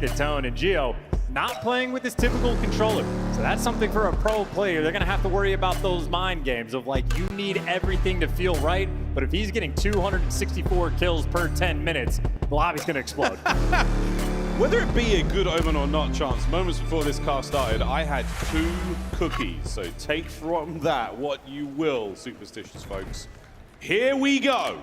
set the tone. And Gio not playing with his typical controller. So that's something for a pro player. They're going to have to worry about those mind games of like, you need everything to feel right. But if he's getting 264 kills per 10 minutes, the lobby's going to explode. Whether it be a good omen or not, Chance, moments before this car started, I had 2 cookies. So take from that what you will, superstitious folks. Here we go.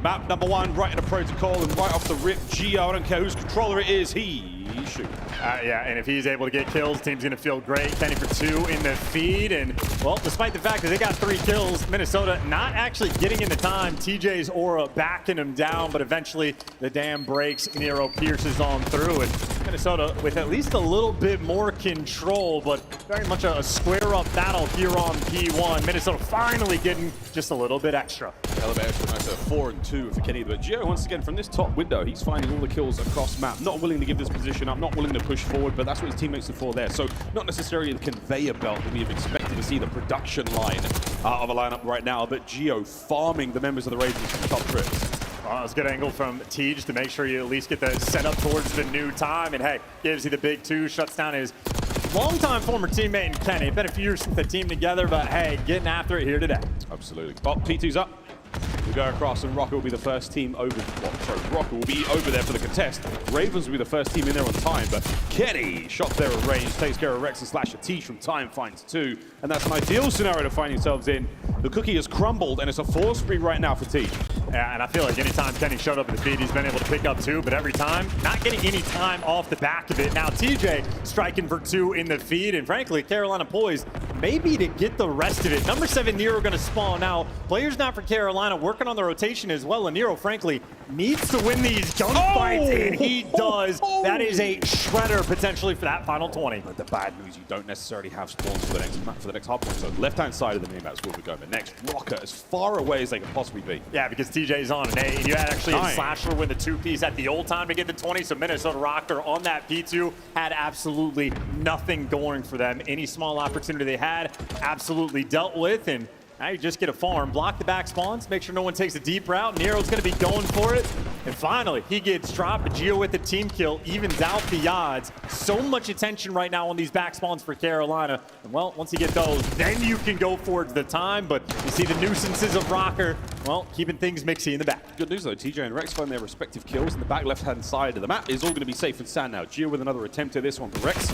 Map number 1, right in the protocol, and right off the rip, Gio, I don't care whose controller it is, he shoots. Yeah, and if he's able to get kills, team's gonna feel great. Kenny for 2 in the feed, and well, despite the fact that they got 3 kills, Minnesota not actually getting into time. TJ's aura backing him down, but eventually the dam breaks. Nero pierces on through, and Minnesota with at least a little bit more control, but very much a square-up battle here on P1. Minnesota finally getting just a little bit extra. Elevator for nice 4 and 2 for Kenny, but Gio, once again, from this top window, he's finding all the kills across map. Not willing to give this position up, not willing to push forward, but that's what his teammates are for there. So not necessarily the conveyor belt that we have expected to see, the production line of a lineup right now, but Gio farming the members of the Ravens from top trips. Well, that was a good angle from Tej to make sure you at least get the setup towards the new time. And hey, gives you the big 2, shuts down his longtime former teammate in Kenny. Been a few years since the team together, but hey, getting after it here today. Absolutely. Well, P2's up. We go across, and Rocker will be the first team over. Well, sorry, Rocker will be over there for the contest. Ravens will be the first team in there on time, but Kenny, shot there at range, takes care of Rex and Slasher. Tej from time finds 2, and that's an ideal scenario to find yourselves in. The cookie has crumbled, and it's a 4-spree right now for Tej. Yeah, and I feel like anytime Kenny showed up in the feed, he's been able to pick up 2, but every time, not getting any time off the back of it. Now TJ striking for 2 in the feed, and frankly, Carolina poised maybe to get the rest of it. Number 7, Nero gonna spawn out. Players not for Carolina working on the rotation as well, and Nero, frankly, needs to win these gunfights, and he does. That is a shredder potentially for that final 20. But the bad news, you don't necessarily have spawns for the next map, for the next hardpoint. So left-hand side of the mini map's where we go. But next, Rocker as far away as they can possibly be. Yeah, because TJ's on an 8, and you had actually a Slasher win the 2-piece at the old time to get the 20, so Minnesota Rocker on that P2 had absolutely nothing going for them. Any small opportunity they had, absolutely dealt with, and now you just get a farm, block the back spawns, make sure no one takes a deep route. Nero's gonna be going for it. And finally, he gets dropped. Gio with the team kill evens out the odds. So much attention right now on these back spawns for Carolina. And well, once you get those, then you can go for the time. But you see the nuisances of Rocker, well, keeping things mixy in the back. Good news though, TJ and Rex find their respective kills, and the back left-hand side of the map is all gonna be safe and sound now. Gio with another attempt at this one for Rex.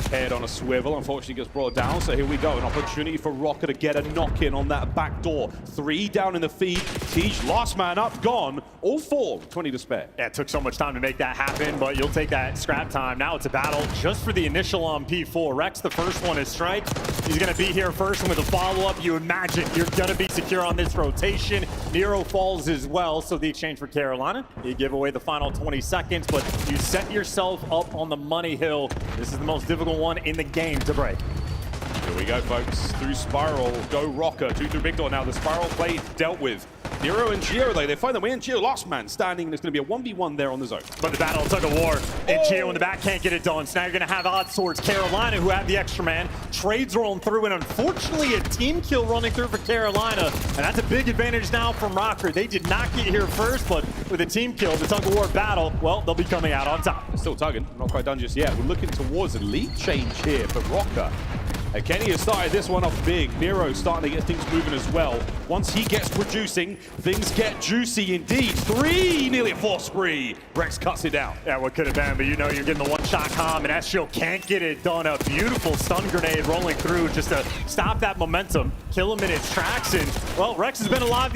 Head on a swivel, unfortunately gets brought down, so here we go, an opportunity for Rocker to get a knock-in on that back door. 3 down in the feed, Tej, last man up, gone, all 4, 20 to spare. Yeah, it took so much time to make that happen, but you'll take that scrap time. Now it's a battle just for the initial on P4. Rex, the first one is strike. He's gonna be here first, and with a follow-up, you imagine you're gonna be secure on this rotation. Nero falls as well, so the exchange for Carolina, you give away the final 20 seconds, but you set yourself up on the money hill. This is the most difficult one in the game to break. Here we go, folks. Through Spiral, go Rocker. 2 through Big Door now. The Spiral play dealt with. Nero and Gio, they find their way in. Gio, last man standing, and it's going to be a 1v1 there on the zone. But the battle took a war, and Gio in the back can't get it done. So now you're going to have odds towards Carolina, who have the extra man. Trades rolling through, and unfortunately a team kill running through for Carolina. And that's a big advantage now from Rocker. They did not get here first, but with a team kill, the tug-of-war battle, well, they'll be coming out on top. Still tugging, not quite done just yet. We're looking towards a lead change here for Rocker. And Kenny has started this one off big. Nero starting to get things moving as well. Once he gets producing, things get juicy indeed. 3, nearly a 4 spree. Rex cuts it down. Yeah, what could have been, but you know you're getting the one-shot comm, and Eschiel can't get it done. A beautiful stun grenade rolling through just to stop that momentum, kill him in its tracks, and, well, Rex has been alive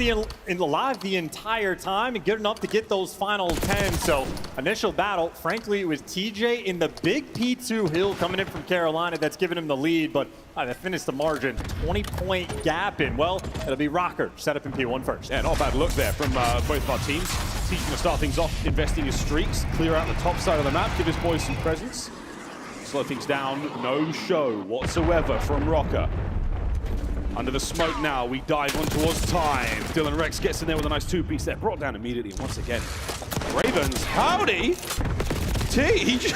the entire time and good enough to get those final 10. So, initial battle, frankly, it was TJ in the big P2 hill coming in from Carolina that's given him the lead, but they finished the margin, 20-point gap, and well, it'll be Rocker set up in P1 first. Yeah, not a bad look there from both of our teams. Teaching to start things off, investing his streaks, clear out the top side of the map, give his boys some presence. Slow things down, no show whatsoever from Rocker. Under the smoke now, we dive on towards time. Dylan Rex gets in there with a nice 2-piece there, brought down immediately once again. Ravens, howdy! Tej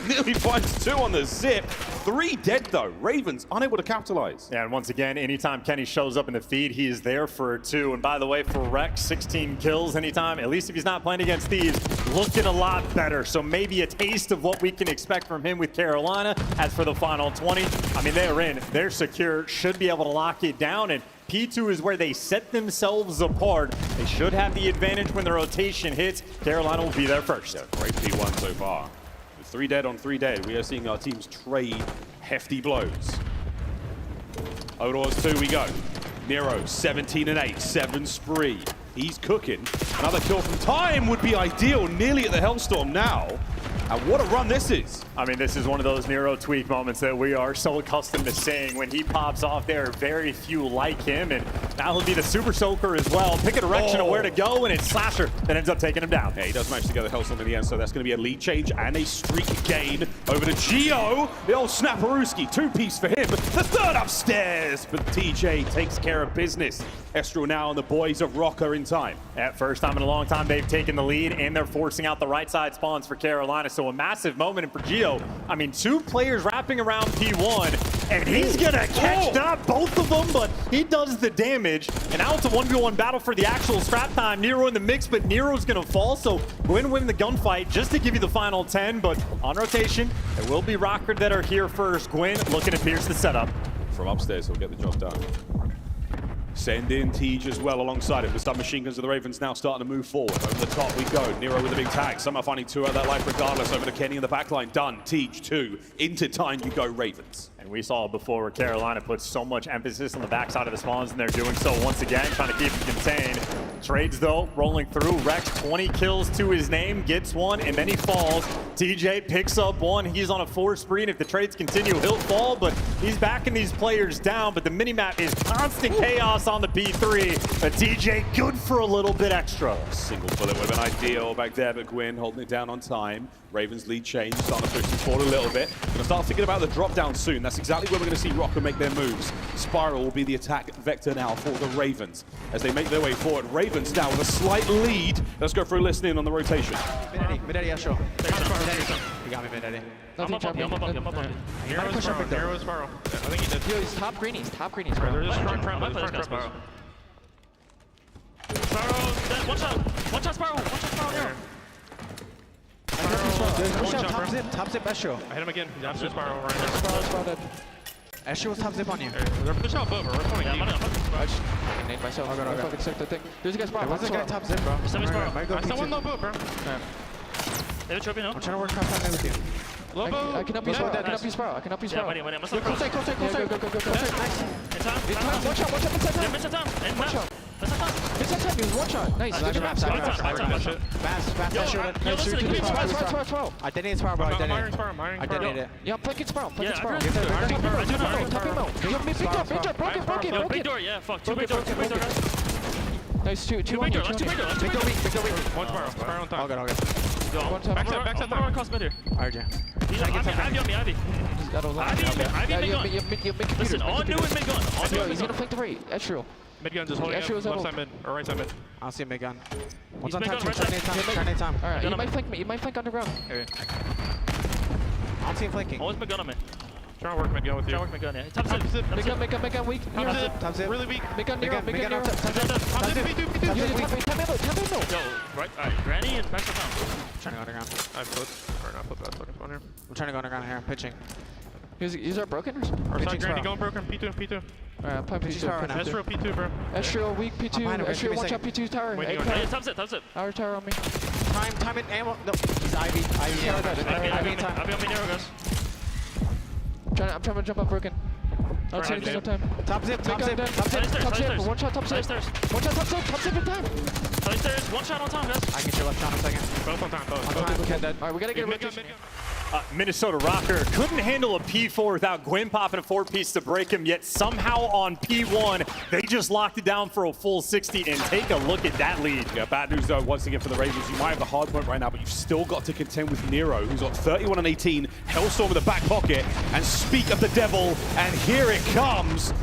nearly finds 2 on the zip. 3 dead though. Ravens unable to capitalize. Yeah, and once again, anytime Kenny shows up in the feed, he is there for 2. And by the way, for Rex, 16 kills anytime, at least if he's not playing against Thieves, looking a lot better. So maybe a taste of what we can expect from him with Carolina. As for the final 20, I mean, they're in, they're secure, should be able to lock it down. And P2 is where they set themselves apart. They should have the advantage when the rotation hits. Carolina will be there first. Yeah, great P1 so far. With 3 dead on 3 dead, we are seeing our teams trade hefty blows. Odor's 2 we go. Nero, 17 and 8, 7 spree. He's cooking. Another kill from time would be ideal, nearly at the Hellstorm now. And what a run this is. I mean, this is one of those Nero tweak moments that we are so accustomed to seeing. When he pops off, there are very few like him, and now he'll be the Super Soaker as well. Pick a direction of where to go, and it's Slasher that ends up taking him down. Yeah, he does manage to get the Hellstorm in the end, so that's going to be a lead change and a streak gain over to Gio. The old Snapperooski, 2-piece for him. The third upstairs, but TJ takes care of business. Estral now and the boys of Rocker in time. At first time in a long time, they've taken the lead, and they're forcing out the right side spawns for Carolina. So a massive moment for Gio. I mean, 2 players wrapping around P1, and he's gonna catch not both of them, but he does the damage. And now it's a 1v1 battle for the actual scrap time. Nero in the mix, but Nero's gonna fall, so Gwyn win the gunfight just to give you the final 10. But on rotation, it will be Rocker that are here first. Gwyn looking to pierce the setup. From upstairs, he'll get the job done. Send in Tej as well alongside him. The submachine guns of the Ravens now starting to move forward. Over the top we go. Nero with a big tag. Somehow finding 2 out of that life regardless. Over to Kenny in the backline. Done. Tej 2. Into time you go, Ravens. And we saw before where Carolina puts so much emphasis on the backside of the spawns, and they're doing so once again, trying to keep it contained. Trades though, rolling through. Rex, 20 kills to his name, gets 1, and then he falls. TJ picks up 1. He's on a 4 spree, and if the trades continue, he'll fall, but he's backing these players down. But the minimap is constant chaos on the P3. But TJ good for a little bit extra. Single bullet would have been ideal back there, but Gwyn holding it down on time. Ravens lead change, starting to push them forward a little bit. Gonna start thinking about the drop down soon. That's exactly where we're gonna see Rocker make their moves. Spiral will be the attack vector now for the Ravens as they make their way forward. Ravens now with a slight lead. Let's go through listening on the rotation. Mid-Eddie, yeah, sure. You got me, Mid-Eddie. I'm up. Hero is Spiral. I think he did. Yo, he's top greenies, Bro, they're just trying Spiral. Spiral, one shot Spiral, Nero. Top zip, Estro. I hit him again. He's after Spiral right now. Spiral dead. Estro top zip on you. They're pushing out both, we're coming deep. I just nade myself. I fucking sick the thing. There's a guy Spiral. What's the guy top zip, bro? Send me Spiral. Might go I still want P2. low boat, bro. They have a trophy now. I'm trying to work cross with you. Low boat. I can help you Spiral. I can help you Spiral. I can help you Spiral. Yeah, I'm Close side. Go. Nice. In time. One shot inside time. Yeah, miss time. And One shot. Inside time, he was 1 shot. Nice. Good job. Fast. I didn't Spiral, bro. I didn't it. Yeah, I'm flanking Spiral. Yeah, Top him out. Yo, big door. Broke it. Big door, yeah, fuck. Two big door, guys. Nice, two Big door, let's two big door. Big door weak. One Spiral on time. All good. One time. Backside, across mid here. Alright, yeah. Ivy. Got a lot. Ivy, mid-gun. Listen, all new in mid-gun. He's gonna flank the right. Ezreal. Mid-gun just holding up left side mid, or right side mid. I don't see a mid-gun. One's He's on mid-gun, top, right trying to time. Alright, You might flank me. You might flank underground. Okay. I don't see him flanking. Always mid-gun on me. Trying to work mid-gun with you. Trying to work mid-gun, yeah. Top zip. Mid-gun weak. Top zip. Really weak. Mid-gun Nero. Top zip, P2. Yo, right, alright. Granny and back to town. Trying to go underground. I flipped. Or not flipped that fucking spawn here. I'm trying to go underground here. I'm pitching. Is our broken or something? Or side Pitching Granny Spiral. going broken. P2. Alright, I'm playing P2. Ezreal P2, bro. Ezreal weak P2. Oh, Ezreal one shot P2 tower. Wait, Tower. top zip. Our tower on me. Time and ammo. No, he's Ivy. Ivy on me, Nero goes. I'm trying to jump up broken. I don't see anything on time. Top zip. Top zip. One shot top zip. Top zip in time. Side stairs, one shot on time, guys. I can chill left on a second. Both on time, Alright, we gotta get a Mid-gun. rotation. Minnesota Rocker couldn't handle a P4 without Gwyn popping a 4-piece to break him, yet somehow on P1, they just locked it down for a full 60, and take a look at that lead. Yeah, bad news though, once again for the Ravens. You might have the hard point right now, but you've still got to contend with Nero, who's got 31 and 18, Hellstorm in the back pocket, and speak of the devil, and here it comes.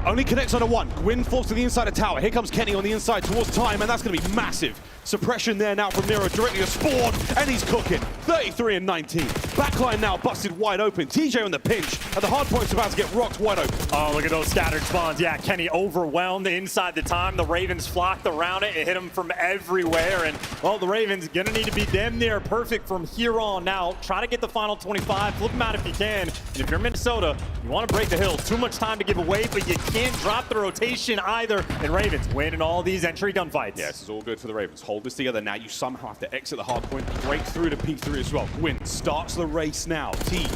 Only connects on a 1. Gwyn falls to the inside of tower. Here comes Kenny on the inside towards time, and that's going to be massive. Suppression there now from Nero directly to Spawn, and he's cooking. 33 and 19. Backline now busted wide open. TJ on the pinch, and the Hardpoint's about to get rocked wide open. Oh, look at those scattered spawns. Yeah, Kenny overwhelmed inside the time. The Ravens flocked around it. It hit him from everywhere. And, well, the Ravens going to need to be damn near perfect from here on now. Try to get the final 25. Flip them out if you can. And if you're Minnesota, you want to break the hills. Too much time to give away, but you can't drop the rotation either. And Ravens winning all these entry gunfights. Yeah, this is all good for the Ravens. Hold this together now. You somehow have to exit the Hardpoint, break through to P3 as well. Gwyn starts the race now. Teach.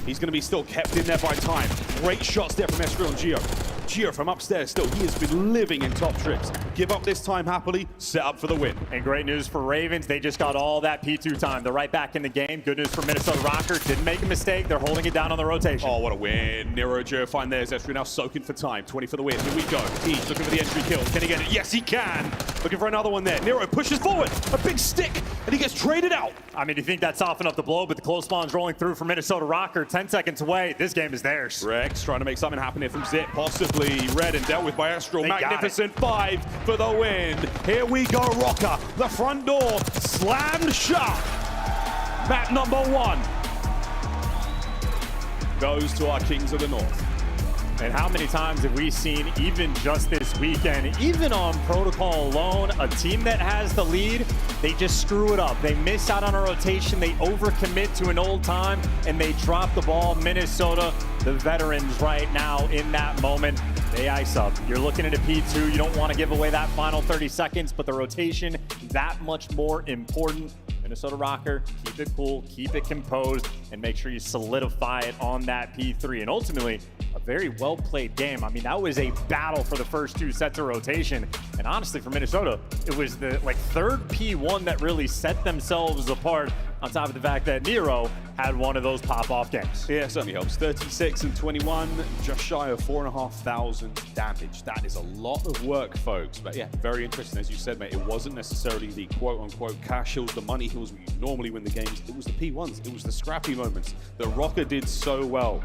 He's going to be still kept in there by time. Great shots there from Escriel and Gio. Gio from upstairs still. He has been living in top trips. Give up this time happily. Set up for the win. And great news for Ravens. They just got all that P2 time. They're right back in the game. Good news for Minnesota Rocker. Didn't make a mistake. They're holding it down on the rotation. Oh, what a win. Nero Gio find theirs. Escriel now soaking for time. 20 for the win. Here we go. Teach looking for the entry kill. Can he get it? Yes, he can. Looking for another one there. Nero pushes forward. A big stick. And he gets traded out. I mean, you think that's softened up the blow, but the close spawn's rolling through for Minnesota Rocker. 10 seconds away. This game is theirs. Rex trying to make something happen here from Zip. Possibly read and dealt with by Escriel. They Magnificent 5 for the win. Here we go, Rocker. The front door slammed shut. Map number 1 goes to our Kings of the North. And how many times have we seen, even just this weekend, even on protocol alone, a team that has the lead, they just screw it up. They miss out on a rotation, they overcommit to an old time, and they drop the ball. Minnesota, the veterans right now in that moment, they ice up. You're looking at a P2, you don't want to give away that final 30 seconds, but the rotation, that much more important. Minnesota Rocker, keep it cool, keep it composed, and make sure you solidify it on that P3. And ultimately, a very well-played game. I mean, that was a battle for the first 2 sets of rotation. And honestly, for Minnesota, it was the third P1 that really set themselves apart, on top of the fact that Nero had one of those pop-off games. Yeah, certainly helps. 36 and 21, just shy of 4,500 damage. That is a lot of work, folks. But yeah, very interesting. As you said, mate, it wasn't necessarily the quote-unquote cash hills, the money hills we normally win the games. It was the P1s. It was the scrappy moments. The Rocker did so well.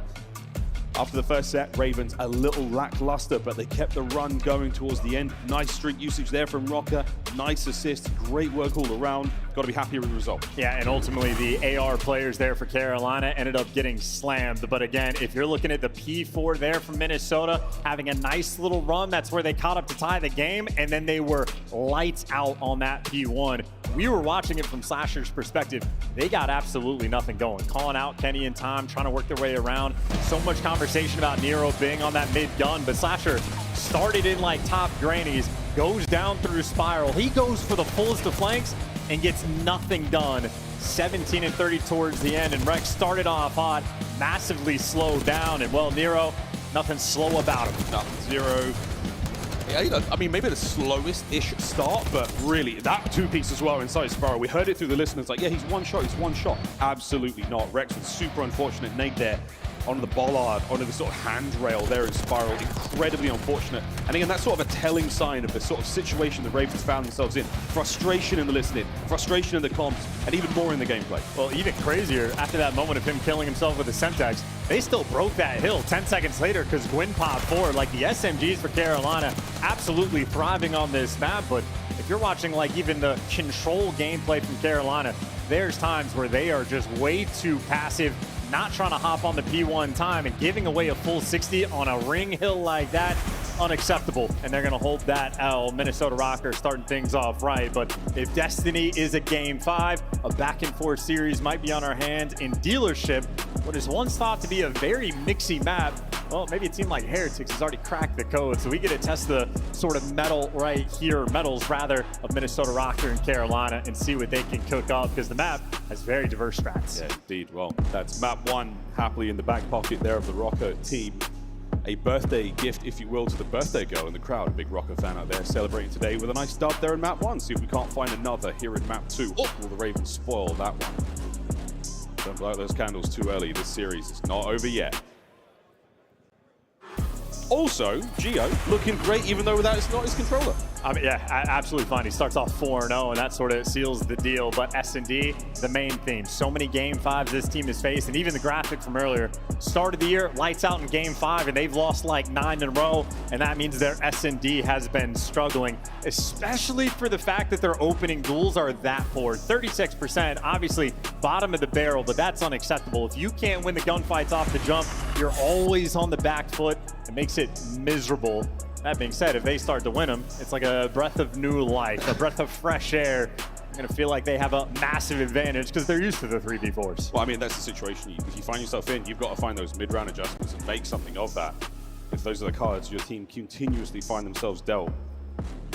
After the first set, Ravens a little lackluster, but they kept the run going towards the end. Nice streak usage there from Rocker. Nice assist. Great work all around. Got to be happy with the result. Yeah, and ultimately the AR players there for Carolina ended up getting slammed. But again, if you're looking at the P4 there from Minnesota, having a nice little run, that's where they caught up to tie the game, and then they were lights out on that P1. We were watching it from Slasher's perspective. They got absolutely nothing going. Calling out Kenny and Tom, trying to work their way around. So much conversation about Nero being on that mid gun, but Slasher started in like top grannies, goes down through spiral. He goes for the fullest of flanks and gets nothing done. 17 and 30 towards the end, and Rex started off hot, massively slowed down, and well, Nero, nothing slow about him. No, 0. Yeah, you know, I mean, maybe the slowest-ish start, but really, that 2-piece as well inside Spiral. We heard it through the listeners, like, yeah, he's one shot. Absolutely not. Rex with super unfortunate nade there onto the bollard, onto the sort of handrail there in Spiral. Incredibly unfortunate. And again, that's sort of a telling sign of the sort of situation the Ravens found themselves in. Frustration in the listening, frustration in the comms, and even more in the gameplay. Well, even crazier, after that moment of him killing himself with the Semtex, they still broke that hill 10 seconds later because Gwyn popped forward. Like the SMGs for Carolina, absolutely thriving on this map. But if you're watching like even the control gameplay from Carolina, there's times where they are just way too passive, not trying to hop on the P1 time, and giving away a full 60 on a ring hill like that, unacceptable. And they're going to hold that L. Minnesota Rocker starting things off right. But if Destiny is a Game 5, a back-and-forth series might be on our hands in Dealership, what is once thought to be a very mixy map. Well, maybe a team like Heretics has already cracked the code, so we get to test the sort of metals rather, of Minnesota Rocker and Carolina and see what they can cook up, because the map has very diverse strats. Yeah, indeed. Well, that's map 1 happily in the back pocket there of the Rocker team. A birthday gift, if you will, to the birthday girl in the crowd. A big Rocker fan out there celebrating today with a nice dub there in map 1. See if we can't find another here in map 2. Oh, will the Ravens spoil that one? Don't blow out those candles too early. This series is not over yet. Also, Gio looking great, even though that is not his controller. I mean, yeah, absolutely fine. He starts off 4-0, and that sort of seals the deal. But S&D, the main theme. So many Game 5s this team has faced, and even the graphic from earlier. Start of the year, lights out in Game 5, and they've lost like 9 in a row, and that means their S&D has been struggling, especially for the fact that their opening duels are that poor. 36%, obviously bottom of the barrel, but that's unacceptable. If you can't win the gunfights off the jump, you're always on the back foot. It makes it miserable. That being said, if they start to win them, it's like a breath of new life, a breath of fresh air. You're going to feel like they have a massive advantage because they're used to the 3v4s. Well, I mean, that's the situation. If you find yourself in, you've got to find those mid-round adjustments and make something of that. If those are the cards your team continuously find themselves dealt,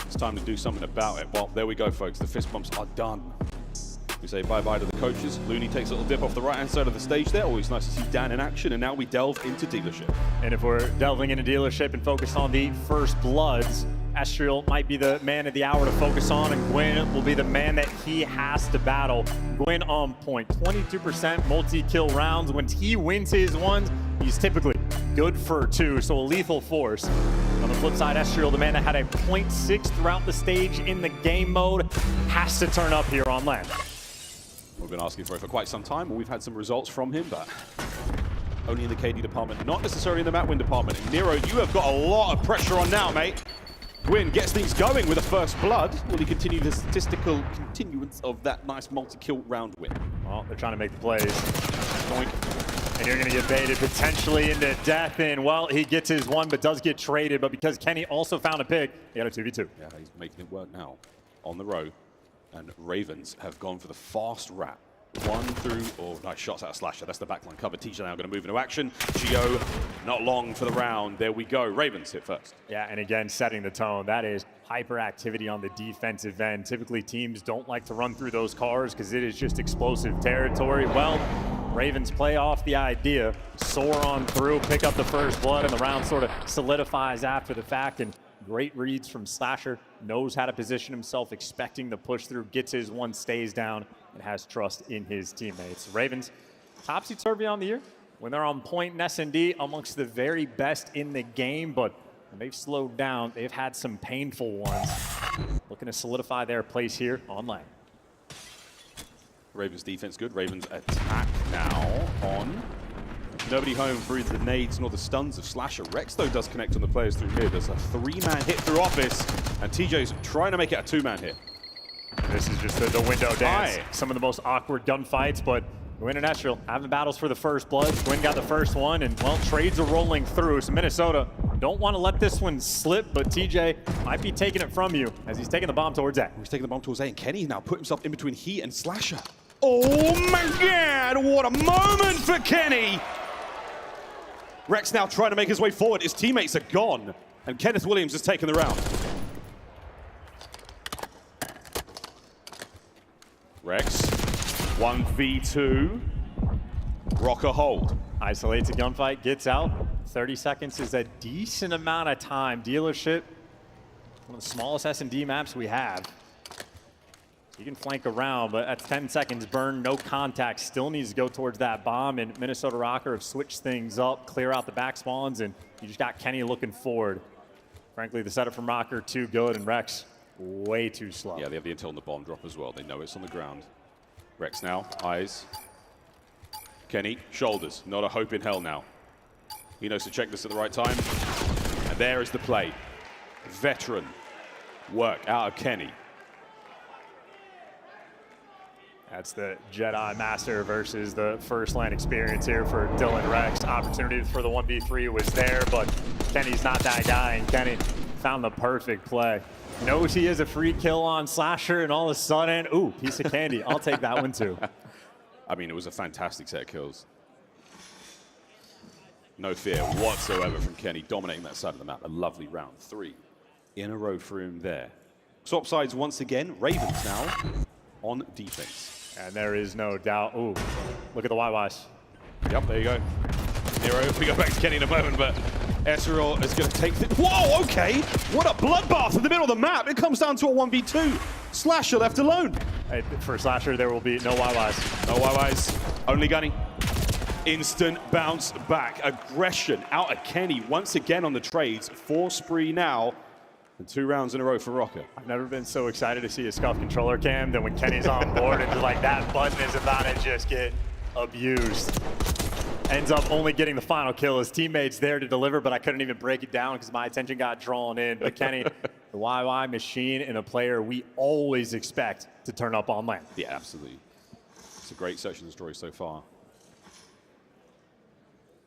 it's time to do something about it. Well, there we go, folks. The fist bumps are done. We say bye-bye to the coaches. Looney takes a little dip off the right-hand side of the stage there. Always nice to see Dan in action. And now we delve into Dealership. And if we're delving into Dealership and focus on the first bloods, Estriel might be the man of the hour to focus on, and Gwyn will be the man that he has to battle. Gwyn on point, 22% multi-kill rounds. When he wins his ones, he's typically good for 2, so a lethal force. On the flip side, Estriel, the man that had a 0.6 throughout the stage in the game mode, has to turn up here on land. We've been asking for it for quite some time, and we've had some results from him, but only in the KD department, not necessarily in the map win department. And Nero, you have got a lot of pressure on now, mate. Gwyn gets things going with a first blood. Will he continue the statistical continuance of that nice multi-kill round win? Well, they're trying to make the plays. Boink. And you're going to get baited potentially into death. And, well, he gets his one, but does get traded. But because Kenny also found a pick, he got a 2v2. Yeah, he's making it work now on the row. And Ravens have gone for the fast wrap. 1 through, oh, nice shots out of Slasher. That's the backline cover. TJ now going to move into action. Gio, not long for the round. There we go. Ravens hit first. Yeah, and again, setting the tone. That is hyperactivity on the defensive end. Typically, teams don't like to run through those cars because it is just explosive territory. Well, Ravens play off the idea, soar on through, pick up the first blood, and the round sort of solidifies after the fact. And great reads from Slasher, knows how to position himself, expecting the push through, gets his one, stays down, and has trust in his teammates. Ravens, topsy-turvy on the year. When they're on point in S&D, amongst the very best in the game, but when they've slowed down, they've had some painful ones. Looking to solidify their place here on land. Ravens defense good. Ravens attack now on. Nobody home for either the nades nor the stuns of Slasher. Rex, though, does connect on the players through mid. There's a 3-man hit through office, and TJ's trying to make it a 2-man hit. This is just the window dance. Some of the most awkward gunfights, but Gwyn and Estriel having battles for the first blood. Gwyn got the first one, and, well, trades are rolling through. So Minnesota don't want to let this one slip, but TJ might be taking it from you as he's taking the bomb towards A. He's taking the bomb towards A, and Kenny now put himself in between he and Slasher. Oh, my God, what a moment for Kenny! Rex now trying to make his way forward. His teammates are gone, and Kenneth Williams has taken the round. Rex, 1v2. Rocker hold. Isolates a gunfight, gets out. 30 seconds is a decent amount of time. Dealership, one of the smallest S&D maps we have. You can flank around, but that's 10 seconds burn, no contact. Still needs to go towards that bomb, and Minnesota Rocker have switched things up, clear out the back spawns, and you just got Kenny looking forward. Frankly, the setup from Rocker, too good, and Rex, way too slow. Yeah, they have the intel on the bomb drop as well. They know it's on the ground. Rex now, eyes. Kenny, shoulders. Not a hope in hell now. He knows to check this at the right time. And there is the play. Veteran work out of Kenny. That's the Jedi Master versus the first land experience here for Dylan Rex. Opportunity for the 1v3 was there, but Kenny's not that guy, and Kenny found the perfect play. Knows he has a free kill on Slasher, and all of a sudden, ooh, piece of candy. I'll take that one too. I mean, it was a fantastic set of kills. No fear whatsoever from Kenny, dominating that side of the map. A lovely round 3 in a row for him there. Swap sides once again. Ravens now on defense. And there is no doubt. Ooh, look at the YYs. Yep, there you go. Nero, we go back to Kenny in a moment, but Estriel is going to take the... Whoa, okay. What a bloodbath in the middle of the map. It comes down to a 1v2. Slasher left alone. Hey, for Slasher, there will be no YYs. No YYs, only Gunny. Instant bounce back. Aggression out of Kenny once again on the trades. 4 spree now. And 2 rounds in a row for Rocker. I've never been so excited to see a scuff controller cam than when Kenny's on board and just like that button is about to just get abused. Ends up only getting the final kill. His teammates there to deliver, but I couldn't even break it down because my attention got drawn in. But Kenny, the YY machine and a player we always expect to turn up on land. Yeah, absolutely. It's a great search and destroy so far.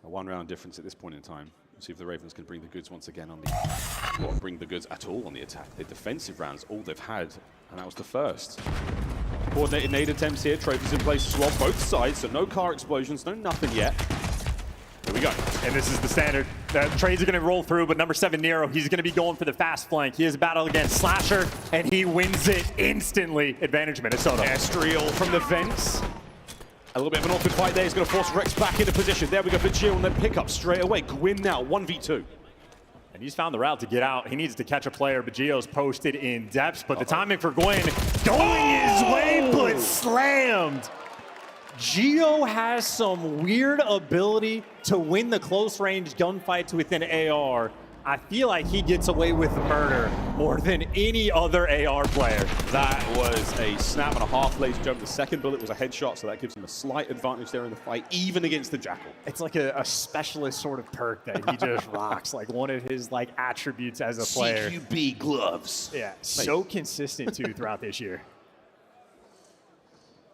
A 1-round difference at this point in time. See if the Ravens can bring the goods once again on the, or bring the goods at all on the attack. The defensive rounds, all they've had, and that was the first. Coordinated nade attempts here, trophies in place as well, both sides, so no car explosions, no nothing yet. Here we go. And this is the standard. The trades are going to roll through, but number 7, Nero, he's going to be going for the fast flank. He has a battle against Slasher, and he wins it instantly. Advantage Minnesota. Airstreal from the vents. A little bit of an awkward fight there. He's going to force Rex back into position. There we go for Gio, and then pick up straight away. Gwyn now, 1v2. And he's found the route to get out. He needs to catch a player, but Gio's posted in depth. But the timing for Gwyn going his way, but slammed. Gio has some weird ability to win the close-range gunfights with an AR. I feel like he gets away with murder more than any other AR player. That was a snap and a half laser jump. The second bullet was a headshot, so that gives him a slight advantage there in the fight, even against the Jackal. It's like a specialist sort of perk that he just rocks, like one of his like attributes as a player. CQB gloves. Yeah, so consistent too throughout this year.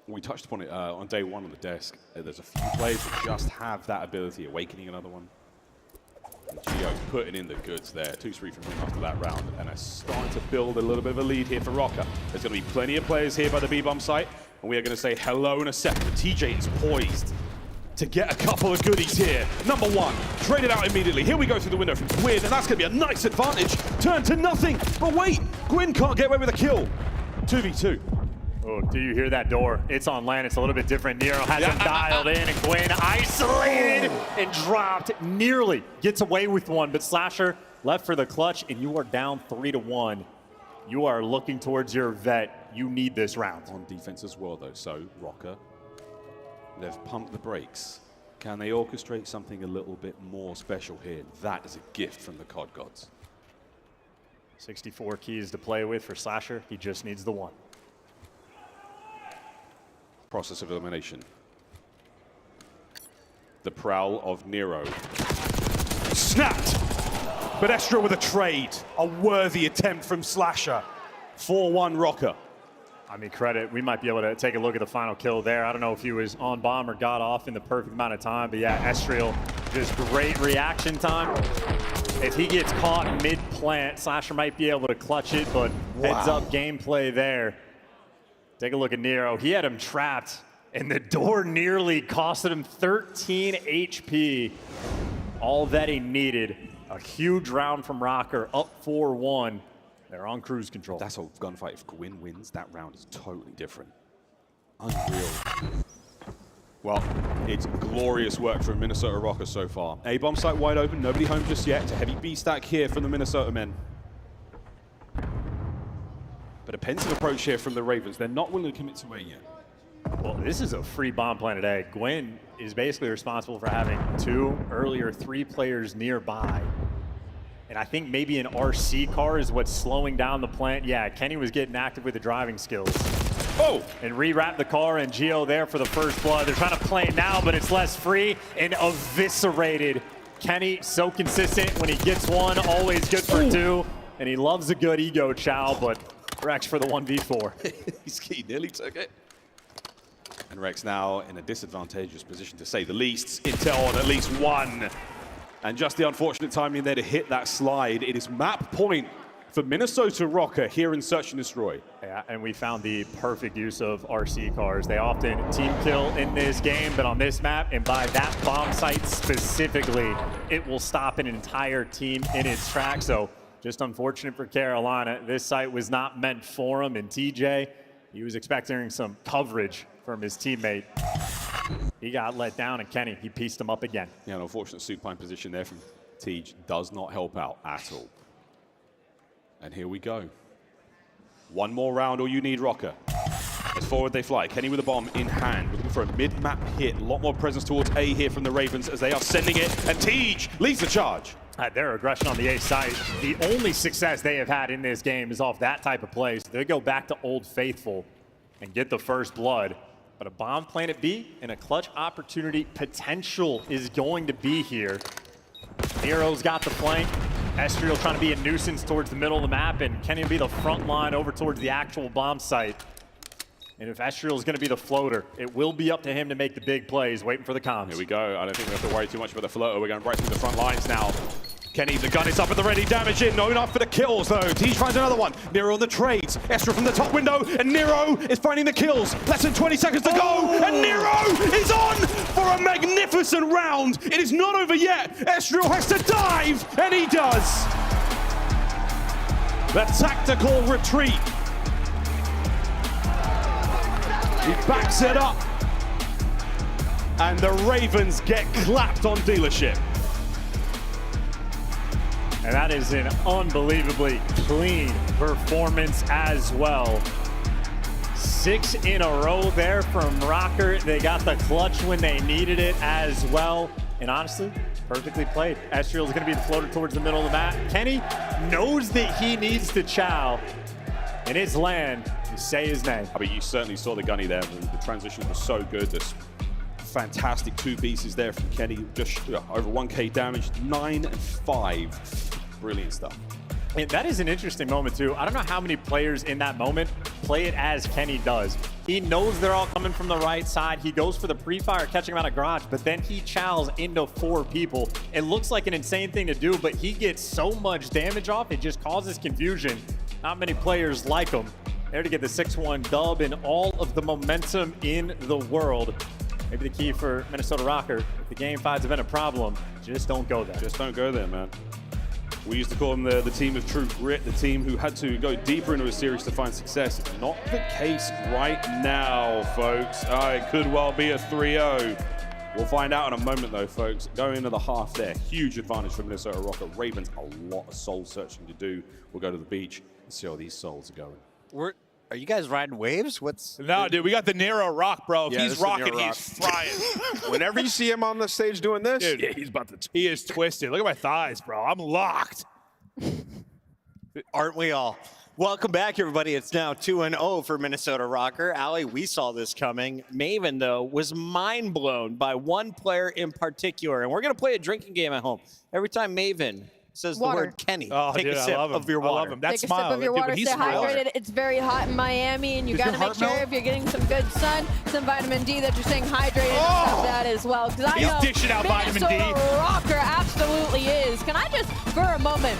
We touched upon it on day 1 on the desk. There's a few players that just have that ability. Awakening, another one. Gio putting in the goods there. 2-3 from him after that round, and is starting to build a little bit of a lead here for Rocker. There's going to be plenty of players here by the B-bomb site, and we are going to say hello in a second. TJ is poised to get a couple of goodies here. Number 1, traded out immediately. Here we go through the window from Gwyn, and that's going to be a nice advantage. Turn to nothing, but wait, Gwyn can't get away with a kill. 2v2. Oh, do you hear that door? It's on land. It's a little bit different. Nero has him dialed in, and Gwyn isolated and dropped. Nearly gets away with one, but Slasher left for the clutch, and you are down 3-1. You are looking towards your vet. You need this round. On defense as well, though. So, Rocker, they've pumped the brakes. Can they orchestrate something a little bit more special here? That is a gift from the COD gods. 64 keys to play with for Slasher. He just needs the one. Process of elimination. The prowl of Nero. Snapped! But Estra with a trade. A worthy attempt from Slasher. 4-1 Rocker. I mean, credit. We might be able to take a look at the final kill there. I don't know if he was on bomb or got off in the perfect amount of time, but yeah, Estriel, just great reaction time. If he gets caught mid-plant, Slasher might be able to clutch it, but heads up gameplay there. Take a look at Nero. He had him trapped, and the door nearly costed him 13 HP. All that he needed. A huge round from Rocker, up 4-1. They're on cruise control. That's a gunfight. If Gwyn wins, that round is totally different. Unreal. Well, it's glorious work from Minnesota Rocker so far. A-bomb site wide open, nobody home just yet. It's a heavy B stack here from the Minnesota men. But a pensive approach here from the Ravens. They're not willing to commit to A yet. Well, this is a free bomb planted A. Gwyn is basically responsible for having 2, earlier 3 players nearby. And I think maybe an RC car is what's slowing down the plant. Yeah, Kenny was getting active with the driving skills. Oh! And rewrap the car, and Gio there for the first blood. They're trying to play it now, but it's less free and eviscerated. Kenny, so consistent when he gets one, always good for 2. And he loves a good ego chow, but Rex for the 1v4. He nearly took it. And Rex now in a disadvantageous position, to say the least. Intel on at least 1. And just the unfortunate timing there to hit that slide. It is map point for Minnesota Rocker here in Search and Destroy. Yeah, and we found the perfect use of RC cars. They often team kill in this game, but on this map, and by that bomb site specifically, it will stop an entire team in its tracks. So just unfortunate for Carolina. This site was not meant for him, and TJ, he was expecting some coverage from his teammate. He got let down, and Kenny, he pieced him up again. Yeah, an unfortunate supine position there from Tej does not help out at all. And here we go. One more round, all you need, Rocker. As forward they fly. Kenny with a bomb in hand. Looking for a mid-map hit. A lot more presence towards A here from the Ravens as they are sending it. And Tej leads the charge. Their aggression on the A site, the only success they have had in this game is off that type of play. So they go back to Old Faithful and get the first blood. But a bomb plant at B and a clutch opportunity potential is going to be here. Nero's got the flank. Estriel trying to be a nuisance towards the middle of the map, and Kenny will be the front line over towards the actual bomb site. And if Estriel is going to be the floater, it will be up to him to make the big plays, waiting for the comms. Here we go. I don't think we have to worry too much about the floater. We're going right through the front lines now. Kenny, the gun is up at the ready, damage in. No enough for the kills, though. Teej finds another one. Nero on the trades. Estriel from the top window, and Nero is finding the kills. Less than 20 seconds to go, and Nero is on for a magnificent round. It is not over yet. Estriel has to dive, and he does. The tactical retreat. He backs it up, and the Ravens get clapped on dealership. And that is an unbelievably clean performance as well. 6 in a row there from Rocker. They got the clutch when they needed it as well. And honestly, perfectly played. Estriel is going to be the floater towards the middle of the map. Kenny knows that he needs to chow. And it's land. You say his name. I mean, you certainly saw the gunny there. The transition was so good. This fantastic 2 pieces there from Kenny. Just over 1k damage, 9 and 5. Brilliant stuff. And that is an interesting moment too. I don't know how many players in that moment play it as Kenny does. He knows they're all coming from the right side. He goes for the pre-fire, catching them out of garage, but then he chows into 4 people. It looks like an insane thing to do, but he gets so much damage off, it just causes confusion. Not many players like him. There to get the 6-1 dub and all of the momentum in the world. Maybe the key for Minnesota Rocker, if the game 5's been a problem, just don't go there. Just don't go there, man. We used to call them the team of true grit, the team who had to go deeper into a series to find success. It's not the case right now, folks. It could well be a 3-0. We'll find out in a moment, though, folks. Going into the half there, huge advantage for Minnesota Rocker. Ravens, a lot of soul searching to do. We'll go to the beach and see how these souls are going. Are you guys riding waves? No, dude, we got the Nero rock, bro. If he's rocking, he's frying. Whenever you see him on the stage doing this, dude, yeah, he's about to. He is twisted. Look at my thighs, bro. I'm locked. Aren't we all? Welcome back, everybody. It's now 2-0 for Minnesota Rocker. Allie, we saw this coming. Maven, though, was mind blown by one player in particular, and we're gonna play a drinking game at home. Every time Maven says the word Kenny, take a sip of your water. I love him. That take smile. a sip of your water, stay hydrated. It's very hot in Miami, and you got to make sure if you're getting some good sun, some vitamin D, that you're staying hydrated and stuff that as well. Because I know dishing out vitamin D. Rocker absolutely is. Can I just, for a moment,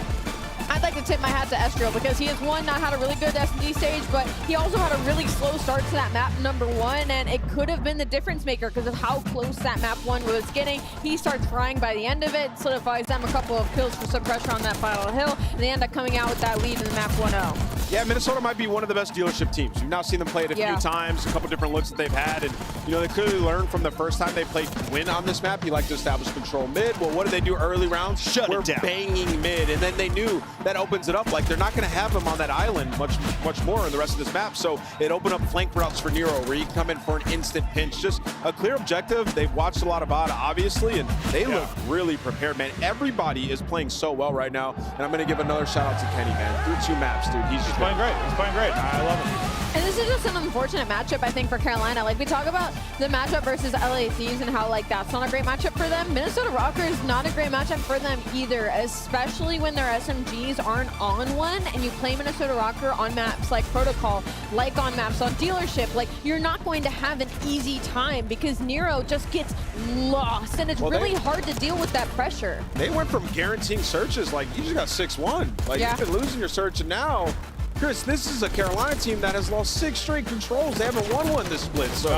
I'd like to tip my hat to Estriel because he has, one, not had a really good S&D stage, but he also had a really slow start to that map #1, and it could have been the difference maker because of how close that map 1 was getting. He starts frying by the end of it, solidifies them a couple of kills for some pressure on that final hill, and they end up coming out with that lead in the map 1-0. Yeah, Minnesota might be one of the best dealership teams. You've now seen them play it a few times, a couple different looks that they've had, and you know they clearly learned from the first time they played Win on this map. You like to establish control mid. Well, what did they do early rounds? Shut it down. Banging mid, and then they knew that opens it up. Like they're not going to have him on that island much more in the rest of this map. So it opened up flank routes for Nero, where you can come in for an instant pinch. Just a clear objective. They've watched a lot of VOD, obviously, and they look really prepared, man. Everybody is playing so well right now, and I'm going to give another shout out to Kenny, man. Through 2 maps, dude. He's playing great. He's playing great. I love him. And this is just an unfortunate matchup, I think, for Carolina. Like, we talk about the matchup versus LA Thieves and how, like, that's not a great matchup for them. Minnesota Rocker is not a great matchup for them either, especially when their SMGs aren't on one, and you play Minnesota Rocker on maps like Protocol, like on maps on Dealership. Like, you're not going to have an easy time because Nero just gets lost, and it's really hard to deal with that pressure. They went from guaranteeing searches, like, you just got 6-1. Like, you've been losing your search, and now Chris, this is a Carolina team that has lost 6 straight controls. They haven't won one this split, so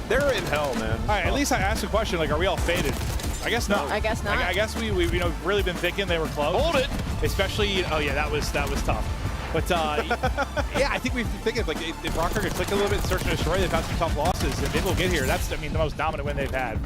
they're in hell, man. All right, at least I asked a question, like, are we all faded? I guess not. I guess not. I guess we've really been thinking they were close. Hold it. Especially, oh yeah, that was tough. But yeah, I think we've been thinking, like, if Rocker could click a little bit, search and destroy, they've had some tough losses, and maybe we'll get here. That's, I mean, the most dominant win they've had.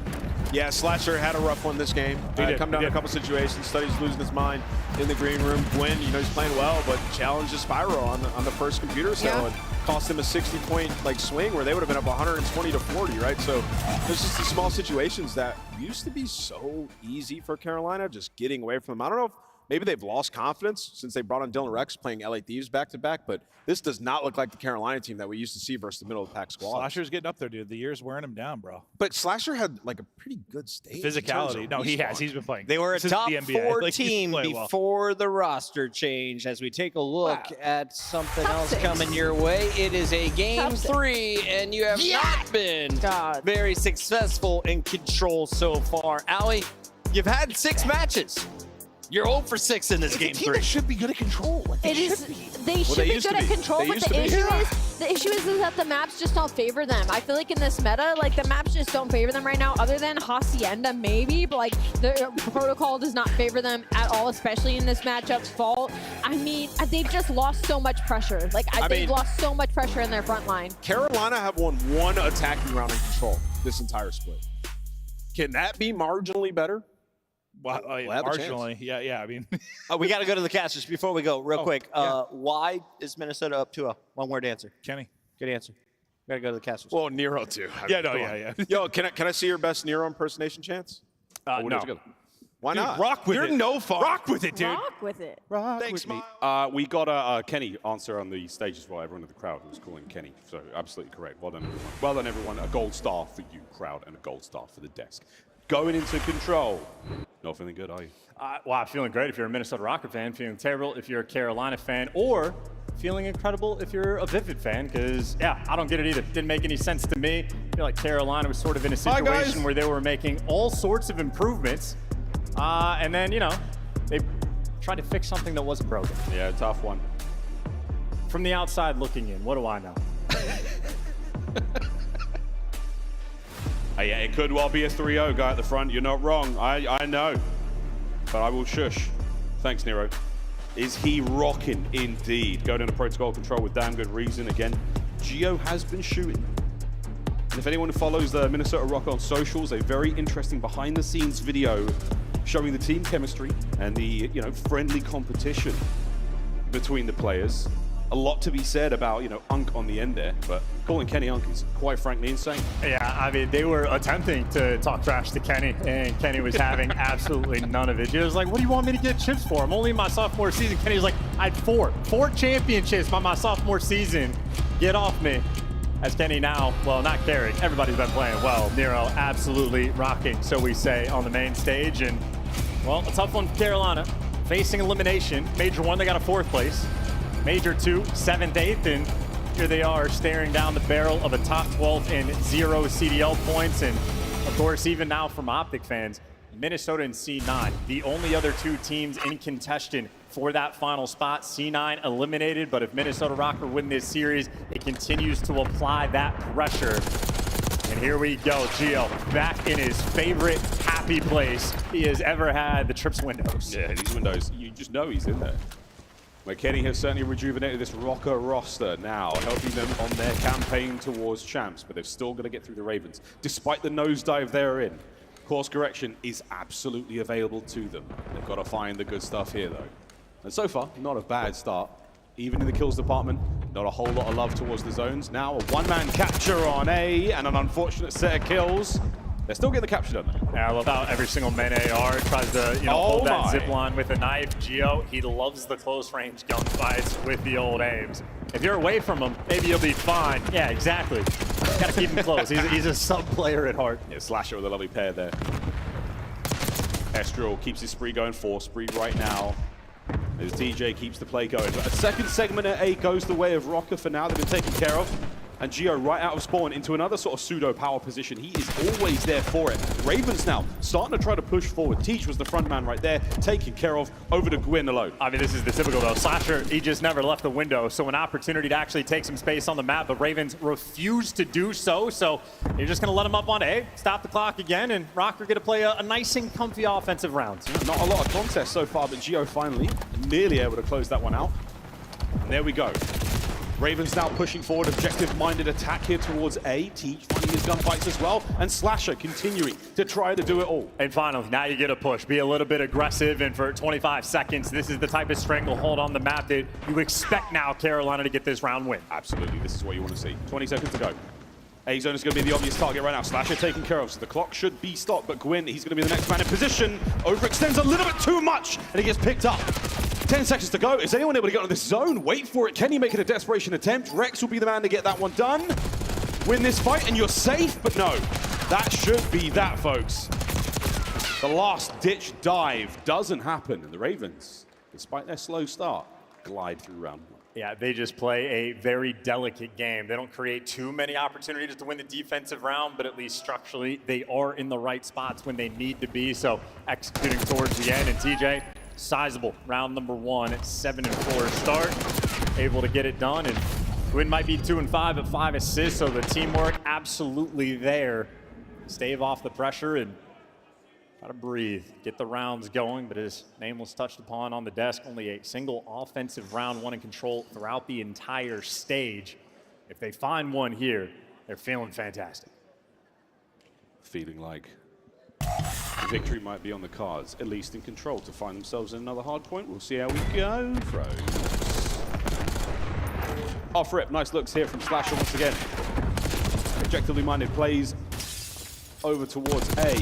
Yeah, Slasher had a rough one this game. Come down to a couple situations. Study's losing his mind in the green room. Gwyn, you know, he's playing well, but challenged Spyro on the first computer cell and cost him a 60-point swing where they would have been up 120 to 40, right? So there's just the small situations that used to be so easy for Carolina, just getting away from them. I don't know if Maybe they've lost confidence since they brought on Dylan Rex playing LA Thieves back-to-back, but this does not look like the Carolina team that we used to see versus the middle-of-the-pack squad. Slasher's getting up there, dude. The year's wearing him down, bro. But Slasher had like a pretty good stage. Physicality. No, he has. He's been playing. They were a top the NBA. 4 Like, he's team playing well. before the roster change. As we take a look at something else coming your way, it is a game 3, and you have not been very successful in control so far. Allie, you've had 6 matches. You're 0 for 6 in this game 3. That should be good at control. Like They should be good at control, but the issue is that the maps just don't favor them. I feel like in this meta, like the maps just don't favor them right now, other than Hacienda maybe, but like the protocol does not favor them at all, especially in this matchup. Fault. I mean, they've just lost so much pressure. Like they've lost so much pressure in their front line. Carolina have won 1 attacking round in control this entire split. Can that be marginally better? Well, marginally, yeah. I mean, we got to go to the casters before we go, real quick. Why is Minnesota up 2-0? One-word answer. Kenny. Good answer. We got to go to the casters. Well, Nero too. Yeah. Yo, can I see your best Nero impersonation chance? No. Why not? Rock with it. You're no fun. Rock with it, dude. Rock with it. Thanks, me. We got a Kenny answer on the stage as well. Everyone in the crowd was calling Kenny, so absolutely correct. Well done, everyone. Well done, everyone. A gold star for you, crowd, and a gold star for the desk. Going into control. Not feeling good, are you? Wow, feeling great if you're a Minnesota Rocket fan, feeling terrible if you're a Carolina fan, or feeling incredible if you're a Vivid fan, because, yeah, I don't get it either. Didn't make any sense to me. I feel like Carolina was sort of in a situation where they were making all sorts of improvements, and then, you know, they tried to fix something that wasn't broken. Yeah, tough one. From the outside looking in, what do I know? Yeah, it could well be a 3-0 guy at the front. You're not wrong. I know. But I will shush. Thanks, Nero. Is he rocking? Indeed. Going into protocol control with damn good reason. Again, Gio has been shooting. And if anyone follows the Minnesota Rock on socials, a very interesting behind-the-scenes video showing the team chemistry and the friendly competition between the players. A lot to be said about, Unk on the end there, but calling Kenny Unk is quite frankly insane. Yeah, I mean, they were attempting to talk trash to Kenny, and Kenny was having absolutely none of it. He was like, what do you want me to get chips for? I'm only in my sophomore season. Kenny was like, I had four championships by my sophomore season. Get off me. As Kenny now, well, not carrying. Everybody's been playing well. Nero absolutely rocking, so we say, on the main stage. And, well, a tough one for Carolina. Facing Elimination. Major 1, they got a 4th place. Major 2, 7th, 8th, and here they are staring down the barrel of a top 12 and 0 CDL points. And of course, even now from Optic fans, Minnesota and C9, the only other 2 teams in contention for that final spot. C9 eliminated, but if Minnesota Rocker win this series, it continues to apply that pressure. And here we go, Gio, back in his favorite happy place he has ever had, the Trips windows. Yeah, these windows, you just know he's in there. McKinney has certainly rejuvenated this Rocker roster now, helping them on their campaign towards champs, but they've still got to get through the Ravens. Despite the nosedive they're in, course correction is absolutely available to them. They've got to find the good stuff here, though. And so far, not a bad start. Even in the kills department, not a whole lot of love towards the zones. Now a one-man capture on A, and an unfortunate set of kills. They're still getting the capture done. Yeah, I love how every single main AR tries to, hold that zip line with a knife. Gio, he loves the close range gunfights with the old aims. If you're away from him, maybe you'll be fine. Yeah, exactly. Gotta keep him close. He's a sub player at heart. Yeah, Slasher with a lovely pair there. Estral keeps his spree going, 4 spree right now. As DJ keeps the play going. But a second segment at A goes the way of Rocker for now. They've been taken care of. And Gio right out of spawn into another sort of pseudo power position. He is always there for it. Ravens now starting to try to push forward. Teach was the front man right there, taken care of, over to Gwyn alone. I mean, this is the typical though. Slasher, he just never left the window. So an opportunity to actually take some space on the map, but Ravens refused to do so. So you're just gonna let him up on A, stop the clock again, and Rocker get to play a nice and comfy offensive round. Not a lot of contest so far, but Gio finally nearly able to close that one out. And there we go. Ravens now pushing forward, objective-minded attack here towards A. Teach finding his gunfights as well, and Slasher continuing to try to do it all. And finally, now you get a push. Be a little bit aggressive, and for 25 seconds, this is the type of stranglehold on the map that you expect now Carolina to get this round win. Absolutely, this is what you want to see. 20 seconds to go. A-Zone is going to be the obvious target right now. Slasher taken care of, so the clock should be stopped. But Gwyn, he's going to be the next man in position. Overextends a little bit too much, and he gets picked up. 10 seconds to go. Is anyone able to get on this zone? Wait for it. Can he make it a desperation attempt? Rex will be the man to get that one done. Win this fight, and you're safe. But no, that should be that, folks. The last-ditch dive doesn't happen, and the Ravens, despite their slow start, glide through round 1. Yeah, they just play a very delicate game. They don't create too many opportunities to win the defensive round, but at least structurally, they are in the right spots when they need to be. So executing towards the end. And TJ, sizable round number 1 at 7-4 start. Able to get it done. And Gwyn might be 2-5 at 5 assists. So the teamwork absolutely there. Stave off the pressure and gotta breathe, get the rounds going, but as Nameless touched upon on the desk, only a single offensive round 1 in control throughout the entire stage. If they find one here, they're feeling fantastic. Feeling like victory might be on the cards, at least in control, to find themselves in another hard point. We'll see how we go. Froze. Off rip, nice looks here from Slasher once again. Objectively minded plays over towards A.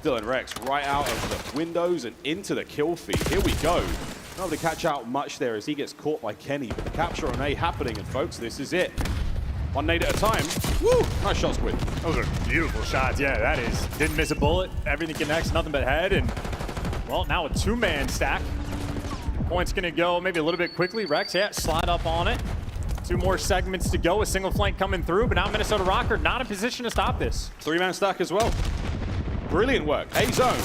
Dylan Rex right out of the windows and into the kill feed. Here we go. Not able to catch out much there as he gets caught by Kenny, but the capture on A happening, and folks, this is it. 1 nade at a time. Woo! Nice shots, Gwyn. Those are beautiful shots. Yeah, that is. Didn't miss a bullet. Everything connects, nothing but head. And, well, now a 2-man stack. Point's going to go maybe a little bit quickly. Rex, yeah, slide up on it. 2 more segments to go. A single flank coming through, but now Minnesota Rocker not in position to stop this. 3-man stack as well. Brilliant work. A-Zone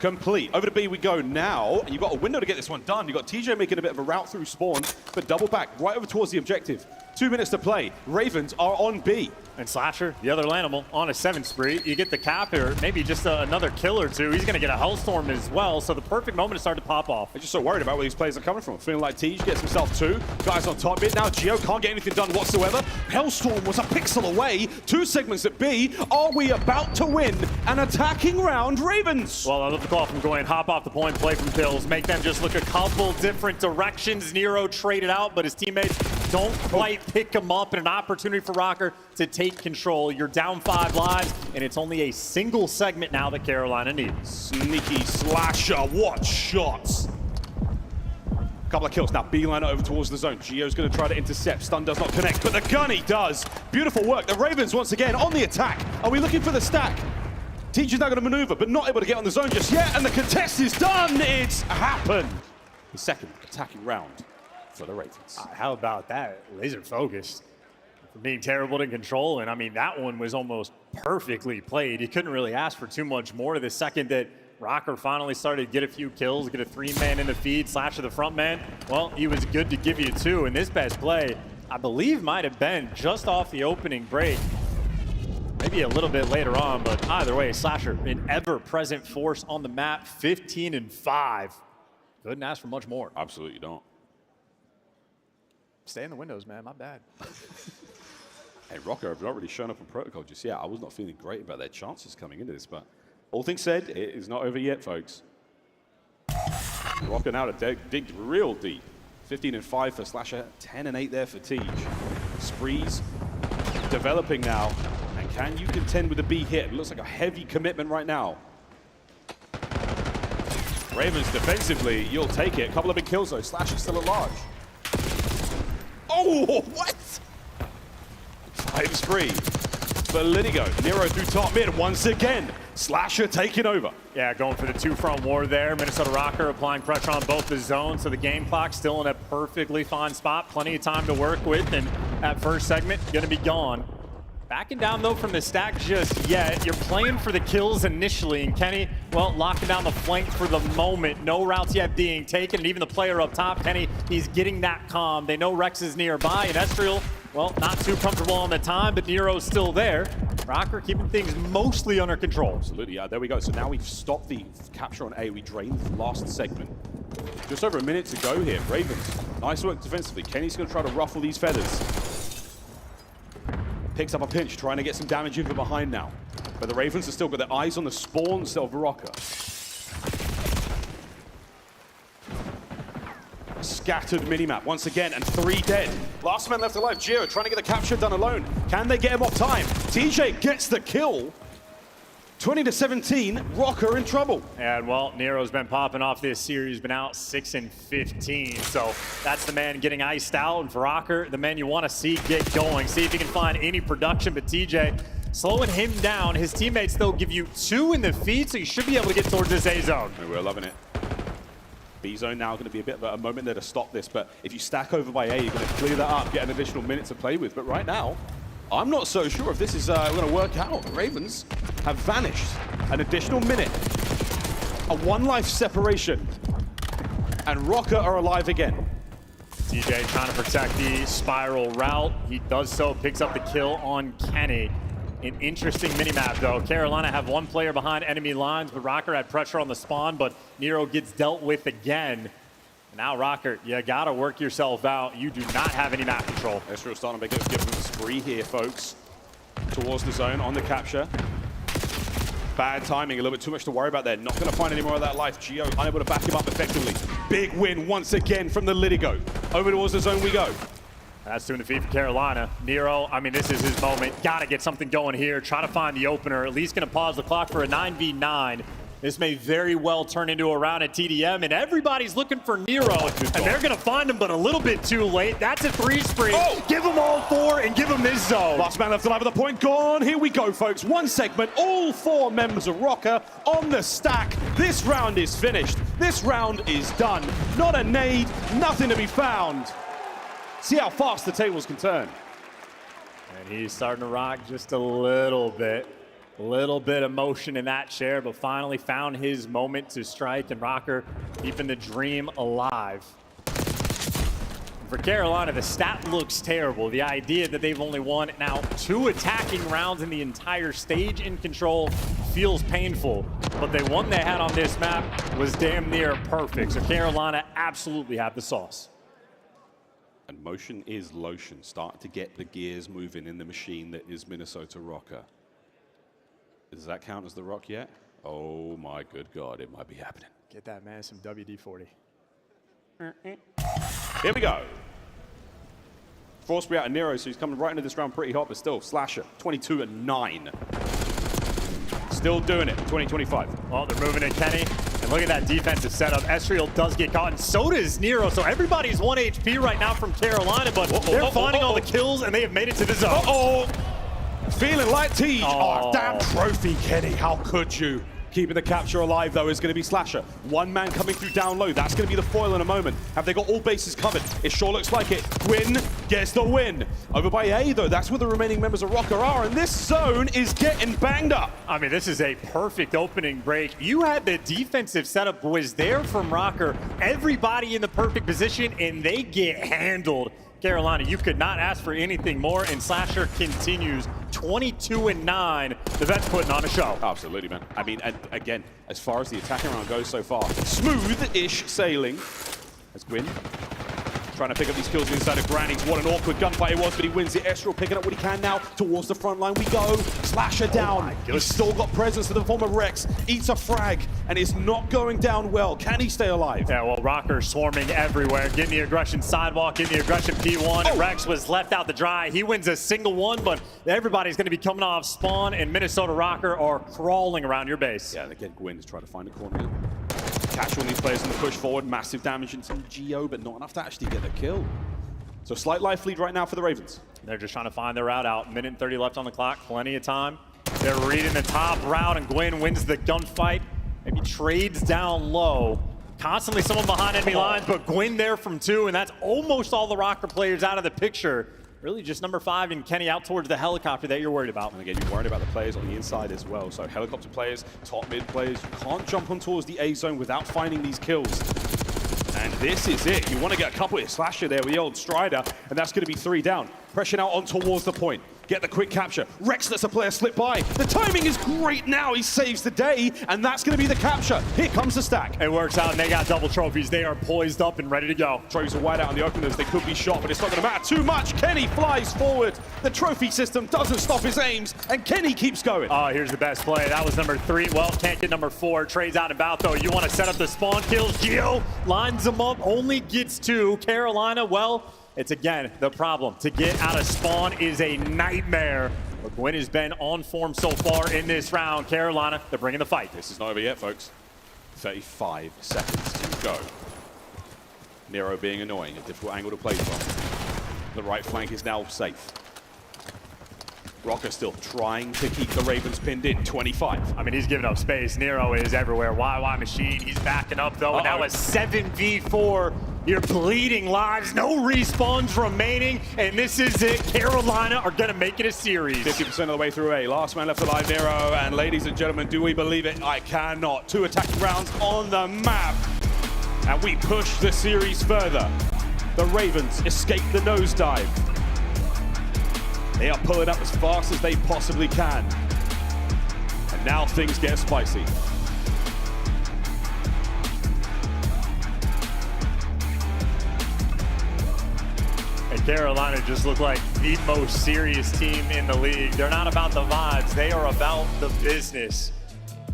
complete. Over to B we go now. And you've got a window to get this one done. You've got TJ making a bit of a route through spawn, but double back right over towards the objective. 2 minutes to play. Ravens are on B. And Slasher, the other Lanimal, on a 7 spree. You get the cap here, maybe just another kill or 2. He's going to get a Hellstorm as well, so the perfect moment to start to pop off. I'm just so worried about where these players are coming from. Feeling like Tej gets himself 2. Guys on top mid now. Geo can't get anything done whatsoever. Hellstorm was a pixel away. 2 segments at B. Are we about to win an attacking round, Ravens? Well, I love the call from Gwyn. Hop off the point, play from kills, make them just look a couple different directions. Nero traded out, but his teammates don't quite pick him up, and an opportunity for Rocker to take control. You're down 5 lives, and it's only a single segment now that Carolina needs. Sneaky Slasher, what shots! Couple of kills now, beeline over towards the zone. Gio's going to try to intercept, stun does not connect, but the gunny does. Beautiful work, the Ravens once again on the attack. Are we looking for the stack? Teacher's now going to maneuver, but not able to get on the zone just yet, and the contest is done. It's happened. The second attacking round for the Ravens. How about that? Laser focused. For being terrible to control, and I mean, that one was almost perfectly played. You couldn't really ask for too much more. The second that Rocker finally started to get a few kills, get a 3-man in the feed, Slasher the front man, well, he was good to give you 2, and this best play, I believe, might have been just off the opening break. Maybe a little bit later on, but either way, Slasher, an ever-present force on the map, 15-5. Couldn't ask for much more. Absolutely don't. Stay in the windows, man. My bad. Hey, Rocker have not really shown up on protocol just yet. I was not feeling great about their chances coming into this, but all things said, it is not over yet, folks. Rocker now to dig real deep. 15-5 for Slasher, 10-8 there for Tej. Sprees developing now. And can you contend with a B hit? It looks like a heavy commitment right now. Ravens defensively, you'll take it. A couple of big kills though. Slasher still at large. Oh, what? 5 spree for Lidigo. Nero through top mid once again. Slasher taking over. Yeah, going for the 2-front war there. Minnesota Rocker applying pressure on both the zones, so the game clock still in a perfectly fine spot. Plenty of time to work with, and that first segment going to be gone. Backing down, though, from the stack just yet. You're playing for the kills initially, and Kenny, well, locking down the flank for the moment. No routes yet being taken, and even the player up top, Kenny, he's getting that calm. They know Rex is nearby, and Estriel, well, not too comfortable on the time, but Nero's still there. Rocker keeping things mostly under control. Absolutely, yeah, there we go. So now we've stopped the capture on A. We drained the last segment. Just over a minute to go here. Ravens, nice work defensively. Kenny's going to try to ruffle these feathers. Picks up a pinch, trying to get some damage in from behind now. But the Ravens have still got their eyes on the spawn still of Rocker. scattered minimap once again, and 3 dead. Last man left alive, Gio, trying to get the capture done alone. Can they get him off time? TJ gets the kill. 20-17, Rocker in trouble. And well, Nero's been popping off this series, been out 6 and 15. So that's the man getting iced out. And for Rocker, the man you want to see get going. See if he can find any production. But TJ slowing him down. His teammates, they'll give you 2 in the feed, so you should be able to get towards this A zone. And we're loving it. B zone now going to be a bit of a moment there to stop this. But if you stack over by A, you're going to clear that up, get an additional minute to play with. But right now, I'm not so sure if this is going to work out. The Ravens have vanished. An additional minute. A 1-life separation. And Rocker are alive again. TJ trying to protect the spiral route. He does so, picks up the kill on Kenny. An interesting minimap, though. Carolina have 1 player behind enemy lines, but Rocker had pressure on the spawn, but Nero gets dealt with again. Now, Rocker, you gotta work yourself out. You do not have any map control. Ezreal starting to give them a spree here, folks. Towards the zone on the capture. Bad timing, a little bit too much to worry about there. Not gonna find any more of that life. Gio unable to back him up effectively. Big win once again from the Litigo. Over towards the zone we go. That's 2 in the feed for Carolina. Nero, I mean, this is his moment. Gotta get something going here. Try to find the opener. At least gonna pause the clock for a 9v9. This may very well turn into a round at TDM, and everybody's looking for Nero, and they're going to find him, but a little bit too late. That's a 3 spree. Oh. Give them all 4 and give them this zone. Last man left alive at the point gone. Here we go, folks. 1 segment, all 4 members of Rocker on the stack. This round is finished. This round is done. Not a nade, nothing to be found. See how fast the tables can turn. And he's starting to rock just a little bit. A little bit of motion in that chair, but finally found his moment to strike, and Rocker keeping the dream alive. For Carolina, the stat looks terrible. The idea that they've only won now 2 attacking rounds in the entire stage in control feels painful, but the one they had on this map was damn near perfect. So Carolina absolutely have the sauce. And motion is lotion. Start to get the gears moving in the machine that is Minnesota Rocker. Does that count as the rock yet? Oh my good God, it might be happening. Get that man some WD-40. Here we go. Force out of Nero, so he's coming right into this round pretty hot, but still, Slasher, 22-9. Still doing it, 20-25. Well, they're moving in Kenny, and look at that defensive setup. Ezreal does get caught, and so does Nero, so everybody's 1 HP right now from Carolina, but they're finding all the kills, and they have made it to the zone. Feeling like Tej. Oh, damn trophy, Kenny. How could you? Keeping the capture alive, though, is going to be Slasher. 1 man coming through down low. That's going to be the foil in a moment. Have they got all bases covered? It sure looks like it. Gwyn gets the win. Over by A, though, that's where the remaining members of Rocker are, and this zone is getting banged up. I mean, this is a perfect opening break. You had the defensive setup was there from Rocker. Everybody in the perfect position, and they get handled. Carolina, you could not ask for anything more, and Slasher continues 22-9. The vet's putting on a show. Absolutely, man. I mean, and again, as far as the attacking round goes so far, smooth-ish sailing as Gwyn trying to pick up these kills inside of Granny's. What an awkward gunfight it was, but he wins it. Ezreal picking up what he can now. Towards the front line we go. Slasher down. He's still got presence in the form of Rex. Eats a frag, and it's not going down well. Can he stay alive? Yeah, well, Rocker swarming everywhere. Getting the aggression sidewalk, getting the aggression P1. Rex was left out to dry. He wins a single one, but everybody's going to be coming off spawn, and Minnesota Rocker are crawling around your base. Yeah, and again, Gwyn is trying to find a corner. Catch all these players in the push forward. Massive damage into Geo, but not enough to actually get the kill. So slight life lead right now for the Ravens. They're just trying to find their route out. Minute and 30 left on the clock. Plenty of time. They're reading the top route, and Gwyn wins the gunfight. Maybe trades down low. Constantly someone behind enemy lines, but Gwyn there from 2, and that's almost all the Rocker players out of the picture. Really just number 5 and Kenny out towards the helicopter that you're worried about. And again, you're worried about the players on the inside as well. So helicopter players, top mid players, you can't jump on towards the A zone without finding these kills. And this is it. You want to get a couple of Slasher there with the old Strider, and that's going to be 3 down. Pressure now on towards the point. get the quick capture. Rex lets a player slip by. The timing is great now. He saves the day, and that's going to be the capture. Here comes the stack. It works out, and they got double trophies. They are poised up and ready to go. Trophies are wide out on the openers. They could be shot, but it's not going to matter too much. Kenny flies forward. The trophy system doesn't stop his aims, and Kenny keeps going. Oh, here's the best play. That was number 3. Well, can't get number 4. Trades out and about, though. You want to set up the spawn kills. Gio lines them up, only gets 2. Carolina, well, it's again the problem. To get out of spawn is a nightmare. But Gwyn has been on form so far in this round. Carolina, they're bringing the fight. This is not over yet, folks. 35 seconds to go. Nero being annoying, a difficult angle to play from. The right flank is now safe. Rocker still trying to keep the Ravens pinned in. 25. I mean, he's giving up space. Nero is everywhere. YY Machine, he's backing up, though. Now a 7v4. You're bleeding lives. No respawns remaining. And this is it. Carolina are going to make it a series. 50% of the way through A. Last man left alive, Nero. And ladies and gentlemen, do we believe it? I cannot. 2 attacking rounds on the map. And we push the series further. The Ravens escape the nosedive. They are pulling up as fast as they possibly can. And now things get spicy. And Carolina just look like the most serious team in the league. They're not about the vibes. They are about the business.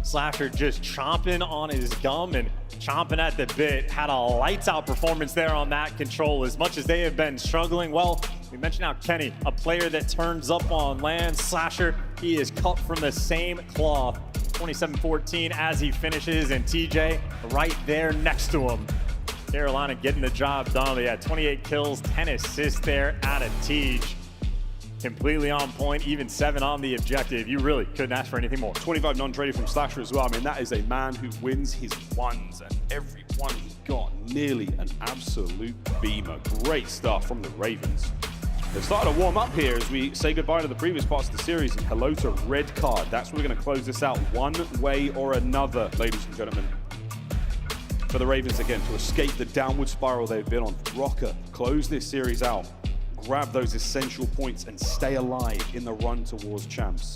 Slasher just chomping on his gum and chomping at the bit. Had a lights out performance there on that control. As much as they have been struggling, well, we mentioned how Kenny, a player that turns up on land. Slasher, he is cut from the same cloth. 27-14 as he finishes, and TJ right there next to him. Carolina getting the job done. They had 28 kills, 10 assists there out of Tej. Completely on point, even 7 on the objective. You really couldn't ask for anything more. 25 non-traded from Slasher as well. I mean, that is a man who wins his ones, and every one he got nearly an absolute beamer. Great stuff from the Ravens. They've started to warm up here as we say goodbye to the previous parts of the series and hello to red card. That's where we're going to close this out one way or another, ladies and gentlemen. For the Ravens again to escape the downward spiral they've been on. Rocker, close this series out. Grab those essential points and stay alive in the run towards champs.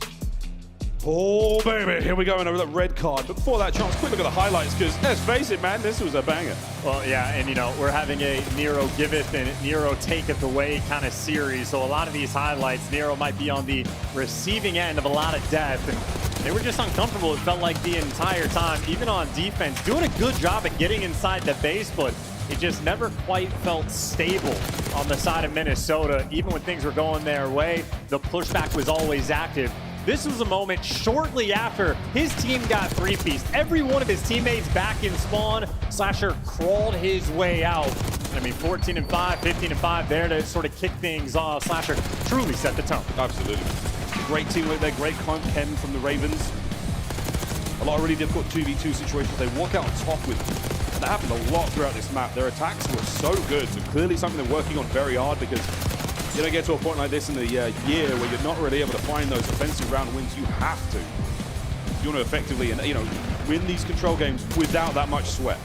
Oh, baby, here we go over the red card. But before that, Chance, quick look at the highlights, because let's face it, man, this was a banger. Well, yeah, and, you know, we're having a Nero giveth and Nero taketh away kind of series. So a lot of these highlights, Nero might be on the receiving end of a lot of death. And they were just uncomfortable, it felt like, the entire time, even on defense. Doing a good job at getting inside the base, but it just never quite felt stable on the side of Minnesota. Even when things were going their way, the pushback was always active. This was a moment shortly after his team got 3-pieced. Every one of his teammates back in spawn. Slasher crawled his way out. I mean, 14-5, 15-5 there to sort of kick things off. Slasher truly set the tone. Absolutely. Great teamwork there, great chem from the Ravens. A lot of really difficult 2v2 situations they walk out on top with. And that happened a lot throughout this map. Their attacks were so good, so clearly something they're working on very hard, because you don't get to a point like this in the year where you're not really able to find those offensive round wins. You have to. If you want to effectively, and win these control games without that much sweat.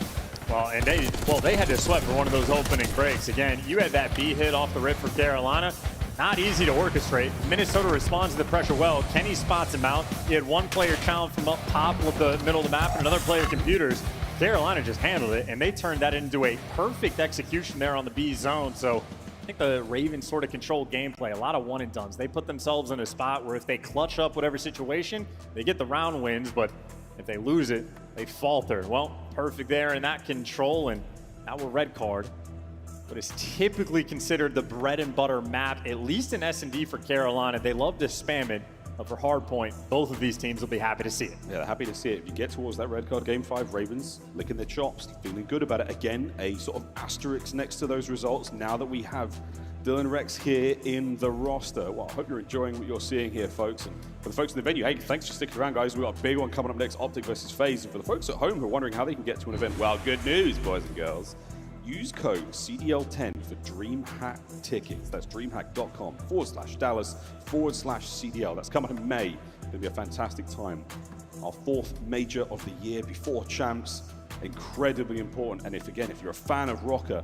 Well, and they had to sweat for one of those opening breaks. Again, you had that B hit off the rip for Carolina. Not easy to orchestrate. Minnesota responds to the pressure well. Kenny spots him out. He had one player challenge from up top of the middle of the map and another player computers. Carolina just handled it, and they turned that into a perfect execution there on the B zone. So I think the Ravens sort of controlled gameplay. A lot of one-and-dones. They put themselves in a spot where if they clutch up whatever situation, they get the round wins, but if they lose it, they falter. Well, perfect there in that control, and now we're red card. But it's typically considered the bread and butter map, at least in S&D for Carolina. They love to spam it. But for Hardpoint, both of these teams will be happy to see it. Yeah, happy to see it. If you get towards that red card, Game 5, Ravens licking their chops, feeling good about it. Again, a sort of asterisk next to those results now that we have Dylan Rex here in the roster. Well, I hope you're enjoying what you're seeing here, folks. And for the folks in the venue, hey, thanks for sticking around, guys. We've got a big one coming up next, Optic versus FaZe. And for the folks at home who are wondering how they can get to an event, well, good news, boys and girls. Use code CDL10 for DreamHack tickets. That's dreamhack.com/Dallas/CDL. That's coming in May. It'll be a fantastic time. Our 4th major of the year before champs. Incredibly important. And if you're a fan of Rocker,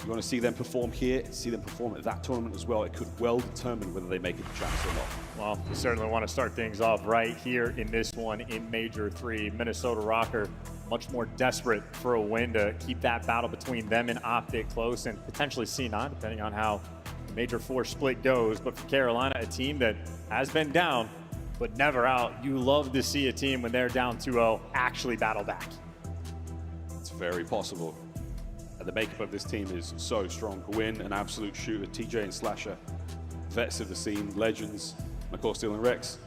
You want to see them perform here and see them perform at that tournament as well. It could well determine whether they make it to champs or not. Well, we certainly want to start things off right here in this one in Major 3. Minnesota Rocker much more desperate for a win to keep that battle between them and Optic close and potentially C9, depending on how the Major 4 split goes. But for Carolina, a team that has been down, but never out. You love to see a team when they're down 2-0 actually battle back. It's very possible. And the makeup of this team is so strong. Gwyn, an absolute shooter. TJ and Slasher, vets of the scene, legends. And of course, Dylan Rex,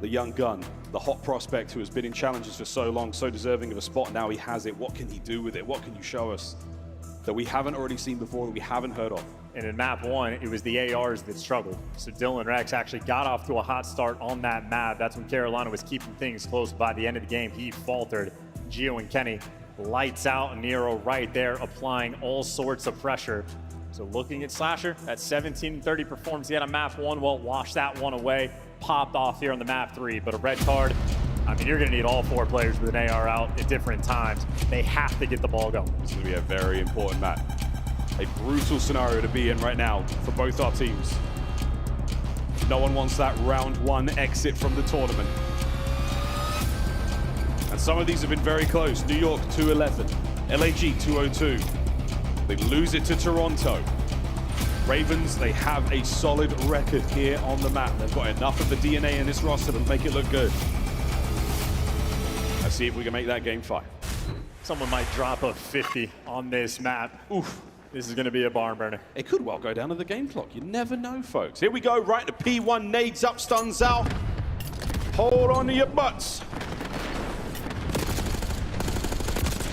the young gun, the hot prospect who has been in challenges for so long, so deserving of a spot. Now he has it. What can he do with it? What can you show us that we haven't already seen before, that we haven't heard of? And in map 1, it was the ARs that struggled. So Dylan Rex actually got off to a hot start on that map. That's when Carolina was keeping things close. By the end of the game, he faltered. Gio and Kenny lights out. Nero right there applying all sorts of pressure. So looking at Slasher, that 17-30 performance he had on map 1, well, washed that one away. Popped off here on the map 3, but a red card. I mean, you're going to need all 4 players with an AR out at different times. They have to get the ball going. It's going to be a very important match. A brutal scenario to be in right now for both our teams. No one wants that round 1 exit from the tournament. And some of these have been very close. New York 2-11, LAG 2-02. They lose it to Toronto. Ravens, they have a solid record here on the map. They've got enough of the DNA in this roster to make it look good. Let's see if we can make that game 5. Someone might drop a 50 on this map. Oof, this is going to be a barn burner. It could well go down to the game clock. You never know, folks. Here we go, right to P1, nades up, stuns out. Hold on to your butts.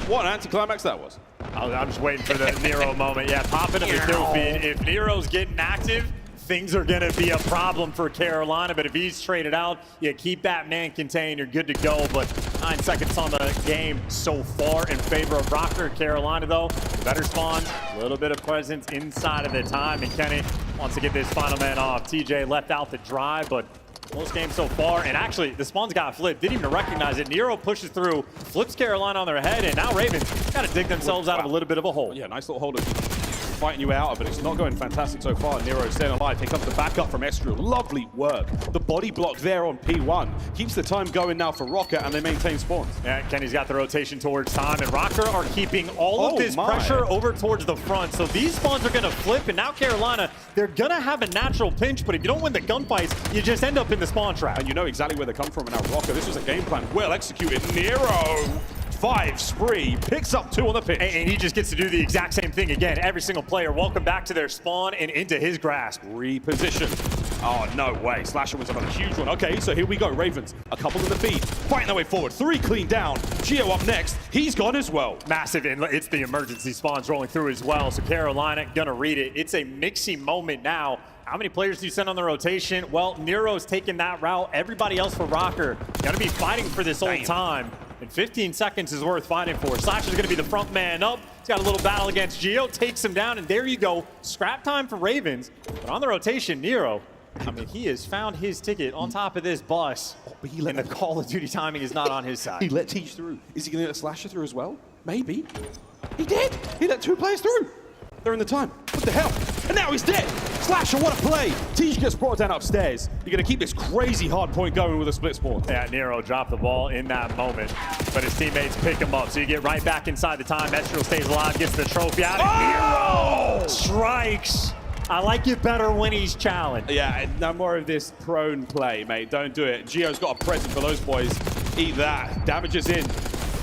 What an anticlimax that was. I'm just waiting for the Nero moment. Yeah, popping up the kill feed. If Nero's getting active, things are going to be a problem for Carolina. But if he's traded out, you keep that man contained, you're good to go. But 9 seconds on the game so far in favor of Rocker. Carolina, though, better spawns, a little bit of presence inside of the time. And Kenny wants to get this final man off. TJ left out the drive, but close game so far, and actually the spawns got flipped. Didn't even recognize it. Nero pushes through, flips Carolina on their head, and now Ravens got to dig themselves out of a little bit of a hole. Yeah, nice little hold of fighting you out, but it's not going fantastic so far. Nero staying alive. Here comes the backup from Estriel. Lovely work. The body block there on P1 keeps the time going now for Rocket, and they maintain spawns. Yeah, Kenny's got the rotation towards time, and Rocker are keeping all of this pressure over towards the front. So these spawns are going to flip, and now Carolina, they're going to have a natural pinch, but if you don't win the gunfights, you just end up in the spawn trap. And you know exactly where they come from. And now Rocker, this was a game plan well executed. Nero, 5 spree, picks up 2 on the pitch. And he just gets to do the exact same thing again. Every single player, welcome back to their spawn and into his grasp. Reposition. Oh, no way. Slasher was on a huge one. Okay, so here we go. Ravens, a couple in the feed, fighting their way forward. 3 clean down. Gio up next. He's gone as well. Massive, and it's the emergency spawns rolling through as well. So Carolina gonna read it. It's a mixy moment now. How many players do you send on the rotation? Well, Nero's taking that route. Everybody else for Rocker gonna be fighting for this whole time. And 15 seconds is worth fighting for. Slasher's gonna be the front man up. He's got a little battle against Gio, takes him down, and there you go. Scrap time for Ravens. But on the rotation, Nero, I mean, he has found his ticket on top of this bus. And the Call of Duty timing is not on his side. He let Teach through. Is he gonna let Slasher through as well? Maybe. He did. He let 2 players through. They're in the time. What the hell? And now he's dead. Slasher, what a play. Teach gets brought down upstairs. You're going to keep this crazy hard point going with a split spawn. Yeah, Nero dropped the ball in that moment, but his teammates pick him up. So you get right back inside the time. Estriel stays alive, gets the trophy out. And Nero strikes. I like it better when he's challenged. Yeah, no more of this prone play, mate. Don't do it. Gio's got a present for those boys. Eat that. Damage is in.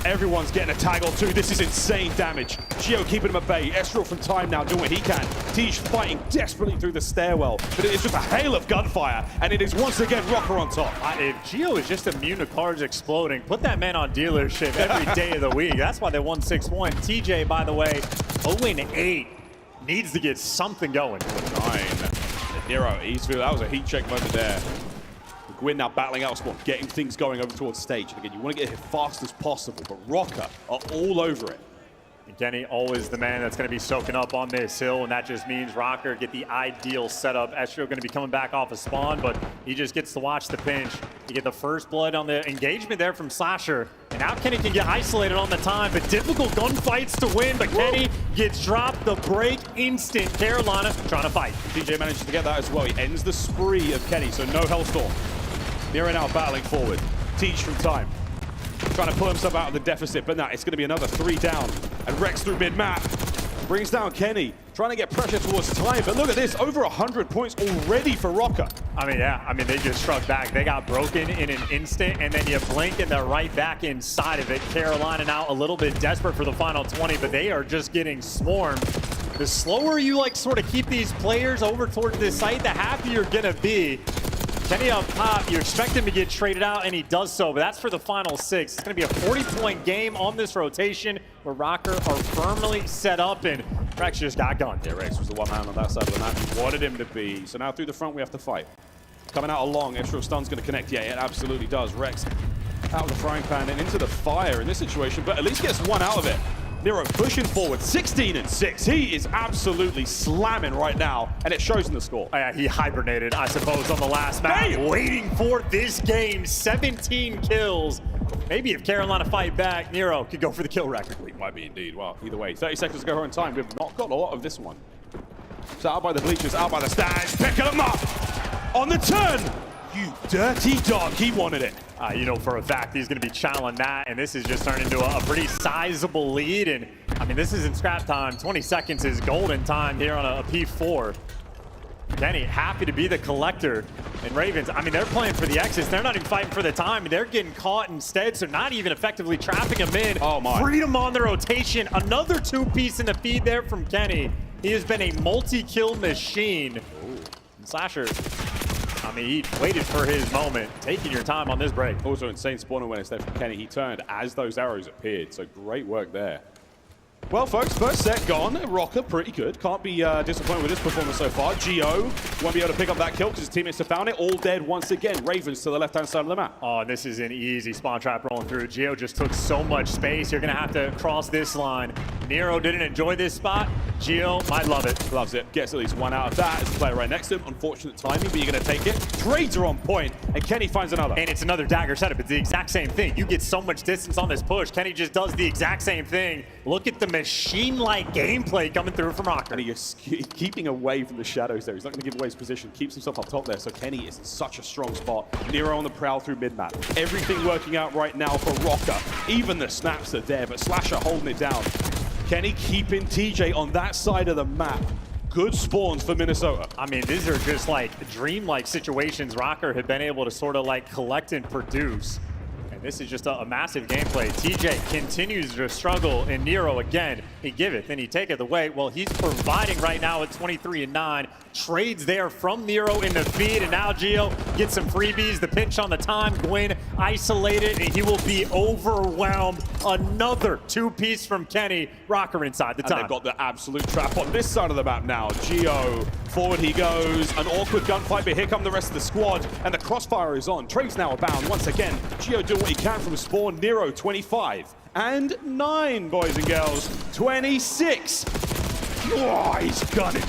Everyone's getting a tag or 2. This is insane damage. Gio keeping him at bay. Estriel from time now doing what he can. Teach fighting desperately through the stairwell. But it is just a hail of gunfire. And it is once again Rocker on top. If Gio is just immune to cards exploding, put that man on dealership every day of the week. That's why they won 6-1. TJ, by the way, 0-8. Needs to get something going. 9. Nero, Eastville. That was a heat check moment there. Gwyn now battling out spawn, getting things going over towards stage. And again, you want to get here fast as possible, but Rocker are all over it. And Kenny, always the man that's going to be soaking up on this hill, and that just means Rocker get the ideal setup. Estro going to be coming back off a spawn, but he just gets to watch the pinch. You get the first blood on the engagement there from Slasher, and now Kenny can get isolated on the time, but difficult gunfights to win, but Kenny gets dropped the break instant. Carolina trying to fight. TJ manages to get that as well. He ends the spree of Kenny, so no Hellstorm. Nero now battling forward. Teach from time. Trying to pull himself out of the deficit, but now it's going to be another 3 down. And Rex through mid-map brings down Kenny, trying to get pressure towards time. But look at this, over 100 points already for Rocker. I mean, yeah, I mean, they just struck back. They got broken in an instant, and then you blink and they're right back inside of it. Carolina now a little bit desperate for the final 20, but they are just getting swarmed. The slower you like sort of keep these players over towards this site, the happier you're gonna be. Kenny up top, you expect him to get traded out, and he does so, but that's for the final 6. It's going to be a 40-point game on this rotation where Rocker are firmly set up, and Rex just got gunned. Yeah, Rex was the one man on that side of the map. He wanted him to be. So now through the front, we have to fight. Coming out along, Estro stun's going to connect. Yeah, it absolutely does. Rex out of the frying pan and into the fire in this situation, but at least gets one out of it. Nero pushing forward, 16-6. He is absolutely slamming right now, and it shows in the score. Oh, yeah, he hibernated, I suppose, on the last map, waiting for this game. 17 kills. Maybe if Carolina fight back, Nero could go for the kill record. It might be indeed. Well, either way, 30 seconds to go in time. We've not got a lot of this one. So out by the bleachers, out by the stands, picking them up on the turn. You dirty dog, he wanted it. You know for a fact he's going to be channeling that, and this has just turned into a pretty sizable lead. And I mean, this isn't scrap time. 20 seconds is golden time here on a P4. Kenny happy to be the collector. And Ravens, I mean, they're playing for the exits. They're not even fighting for the time. They're getting caught instead, so not even effectively trapping him in. Oh my. Freedom on the rotation. Another 2-piece in the feed there from Kenny. He has been a multi-kill machine. And Slasher, I mean, he waited for his moment, taking your time on this break. Also insane spawn awareness there from Kenny. He turned as those arrows appeared, so great work there. Well, folks, first set gone. Rocker, pretty good. Can't be disappointed with this performance so far. Geo won't be able to pick up that kill because his teammates have found it. All dead once again. Ravens to the left-hand side of the map. Oh, this is an easy spawn trap rolling through. Geo just took so much space. You're going to have to cross this line. Nero didn't enjoy this spot. Geo might love it. Loves it. Gets at least one out of that. It's the player right next to him. Unfortunate timing, but you're going to take it. Trades are on point, and Kenny finds another. And it's another dagger setup. It's the exact same thing. You get so much distance on this push. Kenny just does the exact same thing. Look at the machine-like gameplay coming through from Rocker. And he is keeping away from the shadows there. He's not going to give away his position. Keeps himself up top there, so Kenny is in such a strong spot. Nero on the prowl through mid-map. Everything working out right now for Rocker. Even the snaps are there, but Slasher holding it down. Kenny keeping TJ on that side of the map. Good spawns for Minnesota. I mean, these are just like dreamlike situations Rocker had been able to sort of like collect and produce. And this is just a massive gameplay. TJ continues to struggle, and Nero again, he give it, then he take it away. Well, he's providing right now at 23-9. Trades there from Nero in the feed, and now Geo gets some freebies. The pinch on the time, Gwyn isolated, and he will be overwhelmed. Another 2-piece from Kenny. Rocker inside the time. And they've got the absolute trap on this side of the map now. Geo, forward he goes. An awkward gunfight, but here come the rest of the squad, and the crossfire is on. Trades now abound once again. Geo doing what he can from spawn. Nero 25-9, boys and girls. 26. Oh, he's gunning.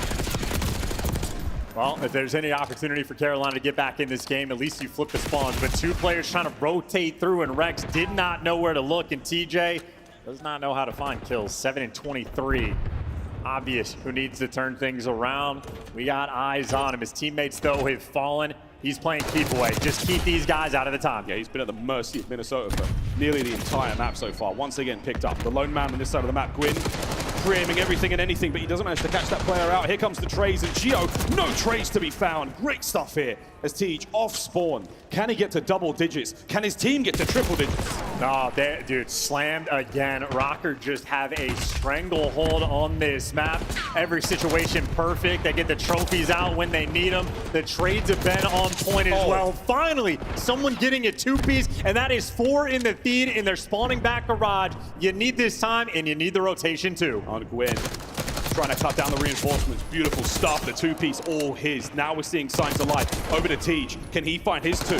Well, if there's any opportunity for Carolina to get back in this game, at least you flip the spawns. But 2 players trying to rotate through, and Rex did not know where to look, and TJ does not know how to find kills. 7-23. Obvious who needs to turn things around. We got eyes on him. His teammates, though, have fallen. He's playing keep away. Just keep these guys out of the time. Yeah, he's been at the mercy of Minnesota for nearly the entire map so far. Once again picked up. The lone man on this side of the map, Gwyn, pre-aiming everything and anything, but he doesn't manage to catch that player out. Here comes the trades, and Geo, no trades to be found. Great stuff here as Teej off spawn. Can he get to double digits? Can his team get to triple digits? Oh, dude, slammed again. Rocker just have a stranglehold on this map. Every situation perfect. They get the trophies out when they need them. The trades have been on point as well. Finally, someone getting a 2-piece, and that is 4 in the feed, and they're spawning back garage. You need this time, and you need the rotation too. On Gwyn, trying to cut down the reinforcements. Beautiful stuff. The 2-piece all his. Now we're seeing signs of life. Over to Teej. Can he find his 2?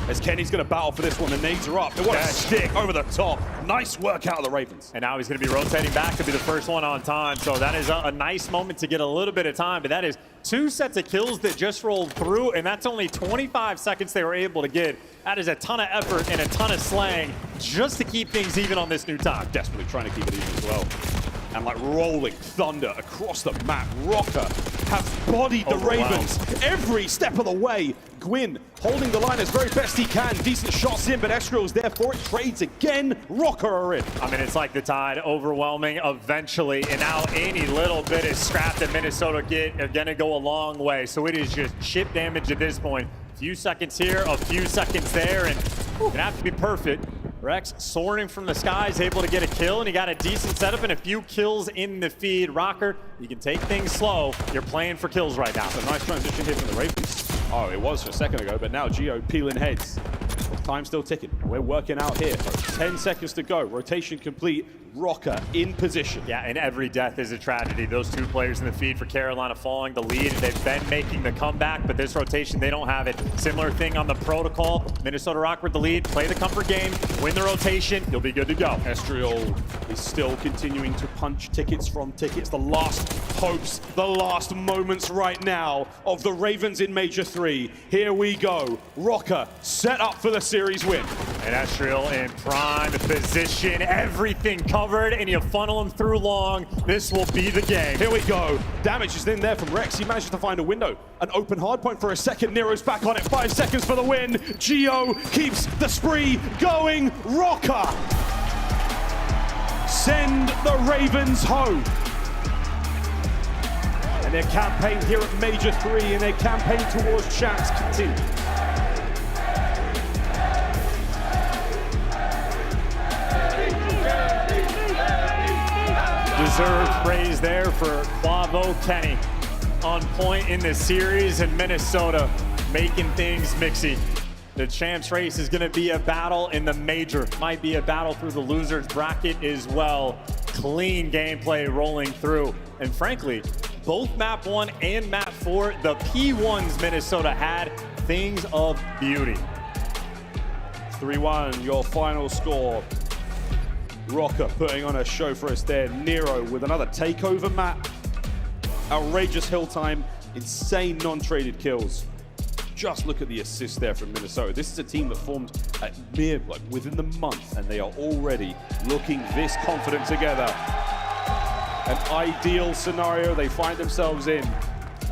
As Kenny's going to battle for this one. The nades are up. They want to stick over the top. Nice work out of the Ravens. And now he's going to be rotating back to be the first one on time. So that is a nice moment to get a little bit of time. But that is 2 sets of kills that just rolled through, and that's only 25 seconds they were able to get. That is a ton of effort and a ton of slang just to keep things even on this new time. Desperately trying to keep it even as well. And like rolling thunder across the map, Rocker has bodied the Ravens every step of the way. Gwyn holding the line as very best he can. Decent shots in, but Ezreal's there for it. Trades again. Rocker are in. I mean, it's like the Tide overwhelming eventually, and now any little bit of scrap that Minnesota get are gonna go a long way. So it is just chip damage at this point. A few seconds here, a few seconds there, and gonna have to be perfect. Rex soaring from the skies, able to get a kill, and he got a decent setup and a few kills in the feed. Rocker, you can take things slow. You're playing for kills right now. It's a nice transition here from the Ravens. Oh, it was a second ago, but now Geo peeling heads. Time still ticking. We're working out here. 10 seconds to go. Rotation complete. Rocker in position. Yeah, and every death is a tragedy. Those 2 players in the feed for Carolina following the lead. They've been making the comeback, but this rotation, they don't have it. Similar thing on the protocol. Minnesota Rock with the lead. Play the comfort game. Win the rotation. You'll be good to go. Ezreal is still continuing to punch tickets from tickets. The last hopes, the last moments right now of the Ravens in Major 3. Here we go. Rocker set up for the series win. And Ezreal in prime position. Everything covered, and you funnel him through long. This will be the game. Here we go. Damage is in there from Rex. He manages to find a window. An open hardpoint for a second. Nero's back on it. 5 seconds for the win. Geo keeps the spree going. Rocker send the Ravens home. And their campaign here at Major 3 and their campaign towards champs continues. Deserved praise there for Quavo Kenny. On point in this series, and Minnesota making things mixy. The champs race is going to be a battle in the major. Might be a battle through the losers bracket as well. Clean gameplay rolling through. And frankly, both map 1 and map 4, the P1s Minnesota had, things of beauty. 3-1, your final score. Rocker putting on a show for us there. Nero with another takeover map. Outrageous hill time, insane non-traded kills. Just look at the assist there from Minnesota. This is a team that formed at mere, like, within the month, and they are already looking this confident together. An ideal scenario they find themselves in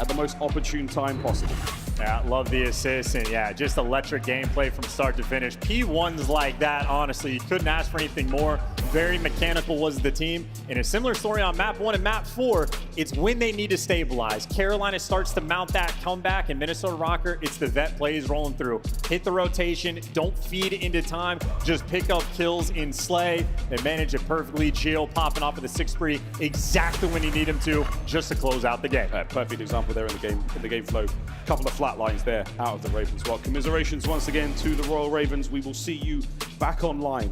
at the most opportune time possible. Yeah, love the assist, and yeah, just electric gameplay from start to finish. P1s like that, honestly, you couldn't ask for anything more. Very mechanical was the team. In a similar story on map 1 and map 4, it's when they need to stabilize. Carolina starts to mount that comeback, and Minnesota Rocker, it's the vet plays rolling through. Hit the rotation, don't feed into time, just pick up kills in Slay. They manage it perfectly. Geo popping off of the 6 spree exactly when you need him to, just to close out the game. Perfect example there in the game flow. Couple of flat lines there out of the Ravens. Well, commiserations once again to the Royal Ravens. We will see you back online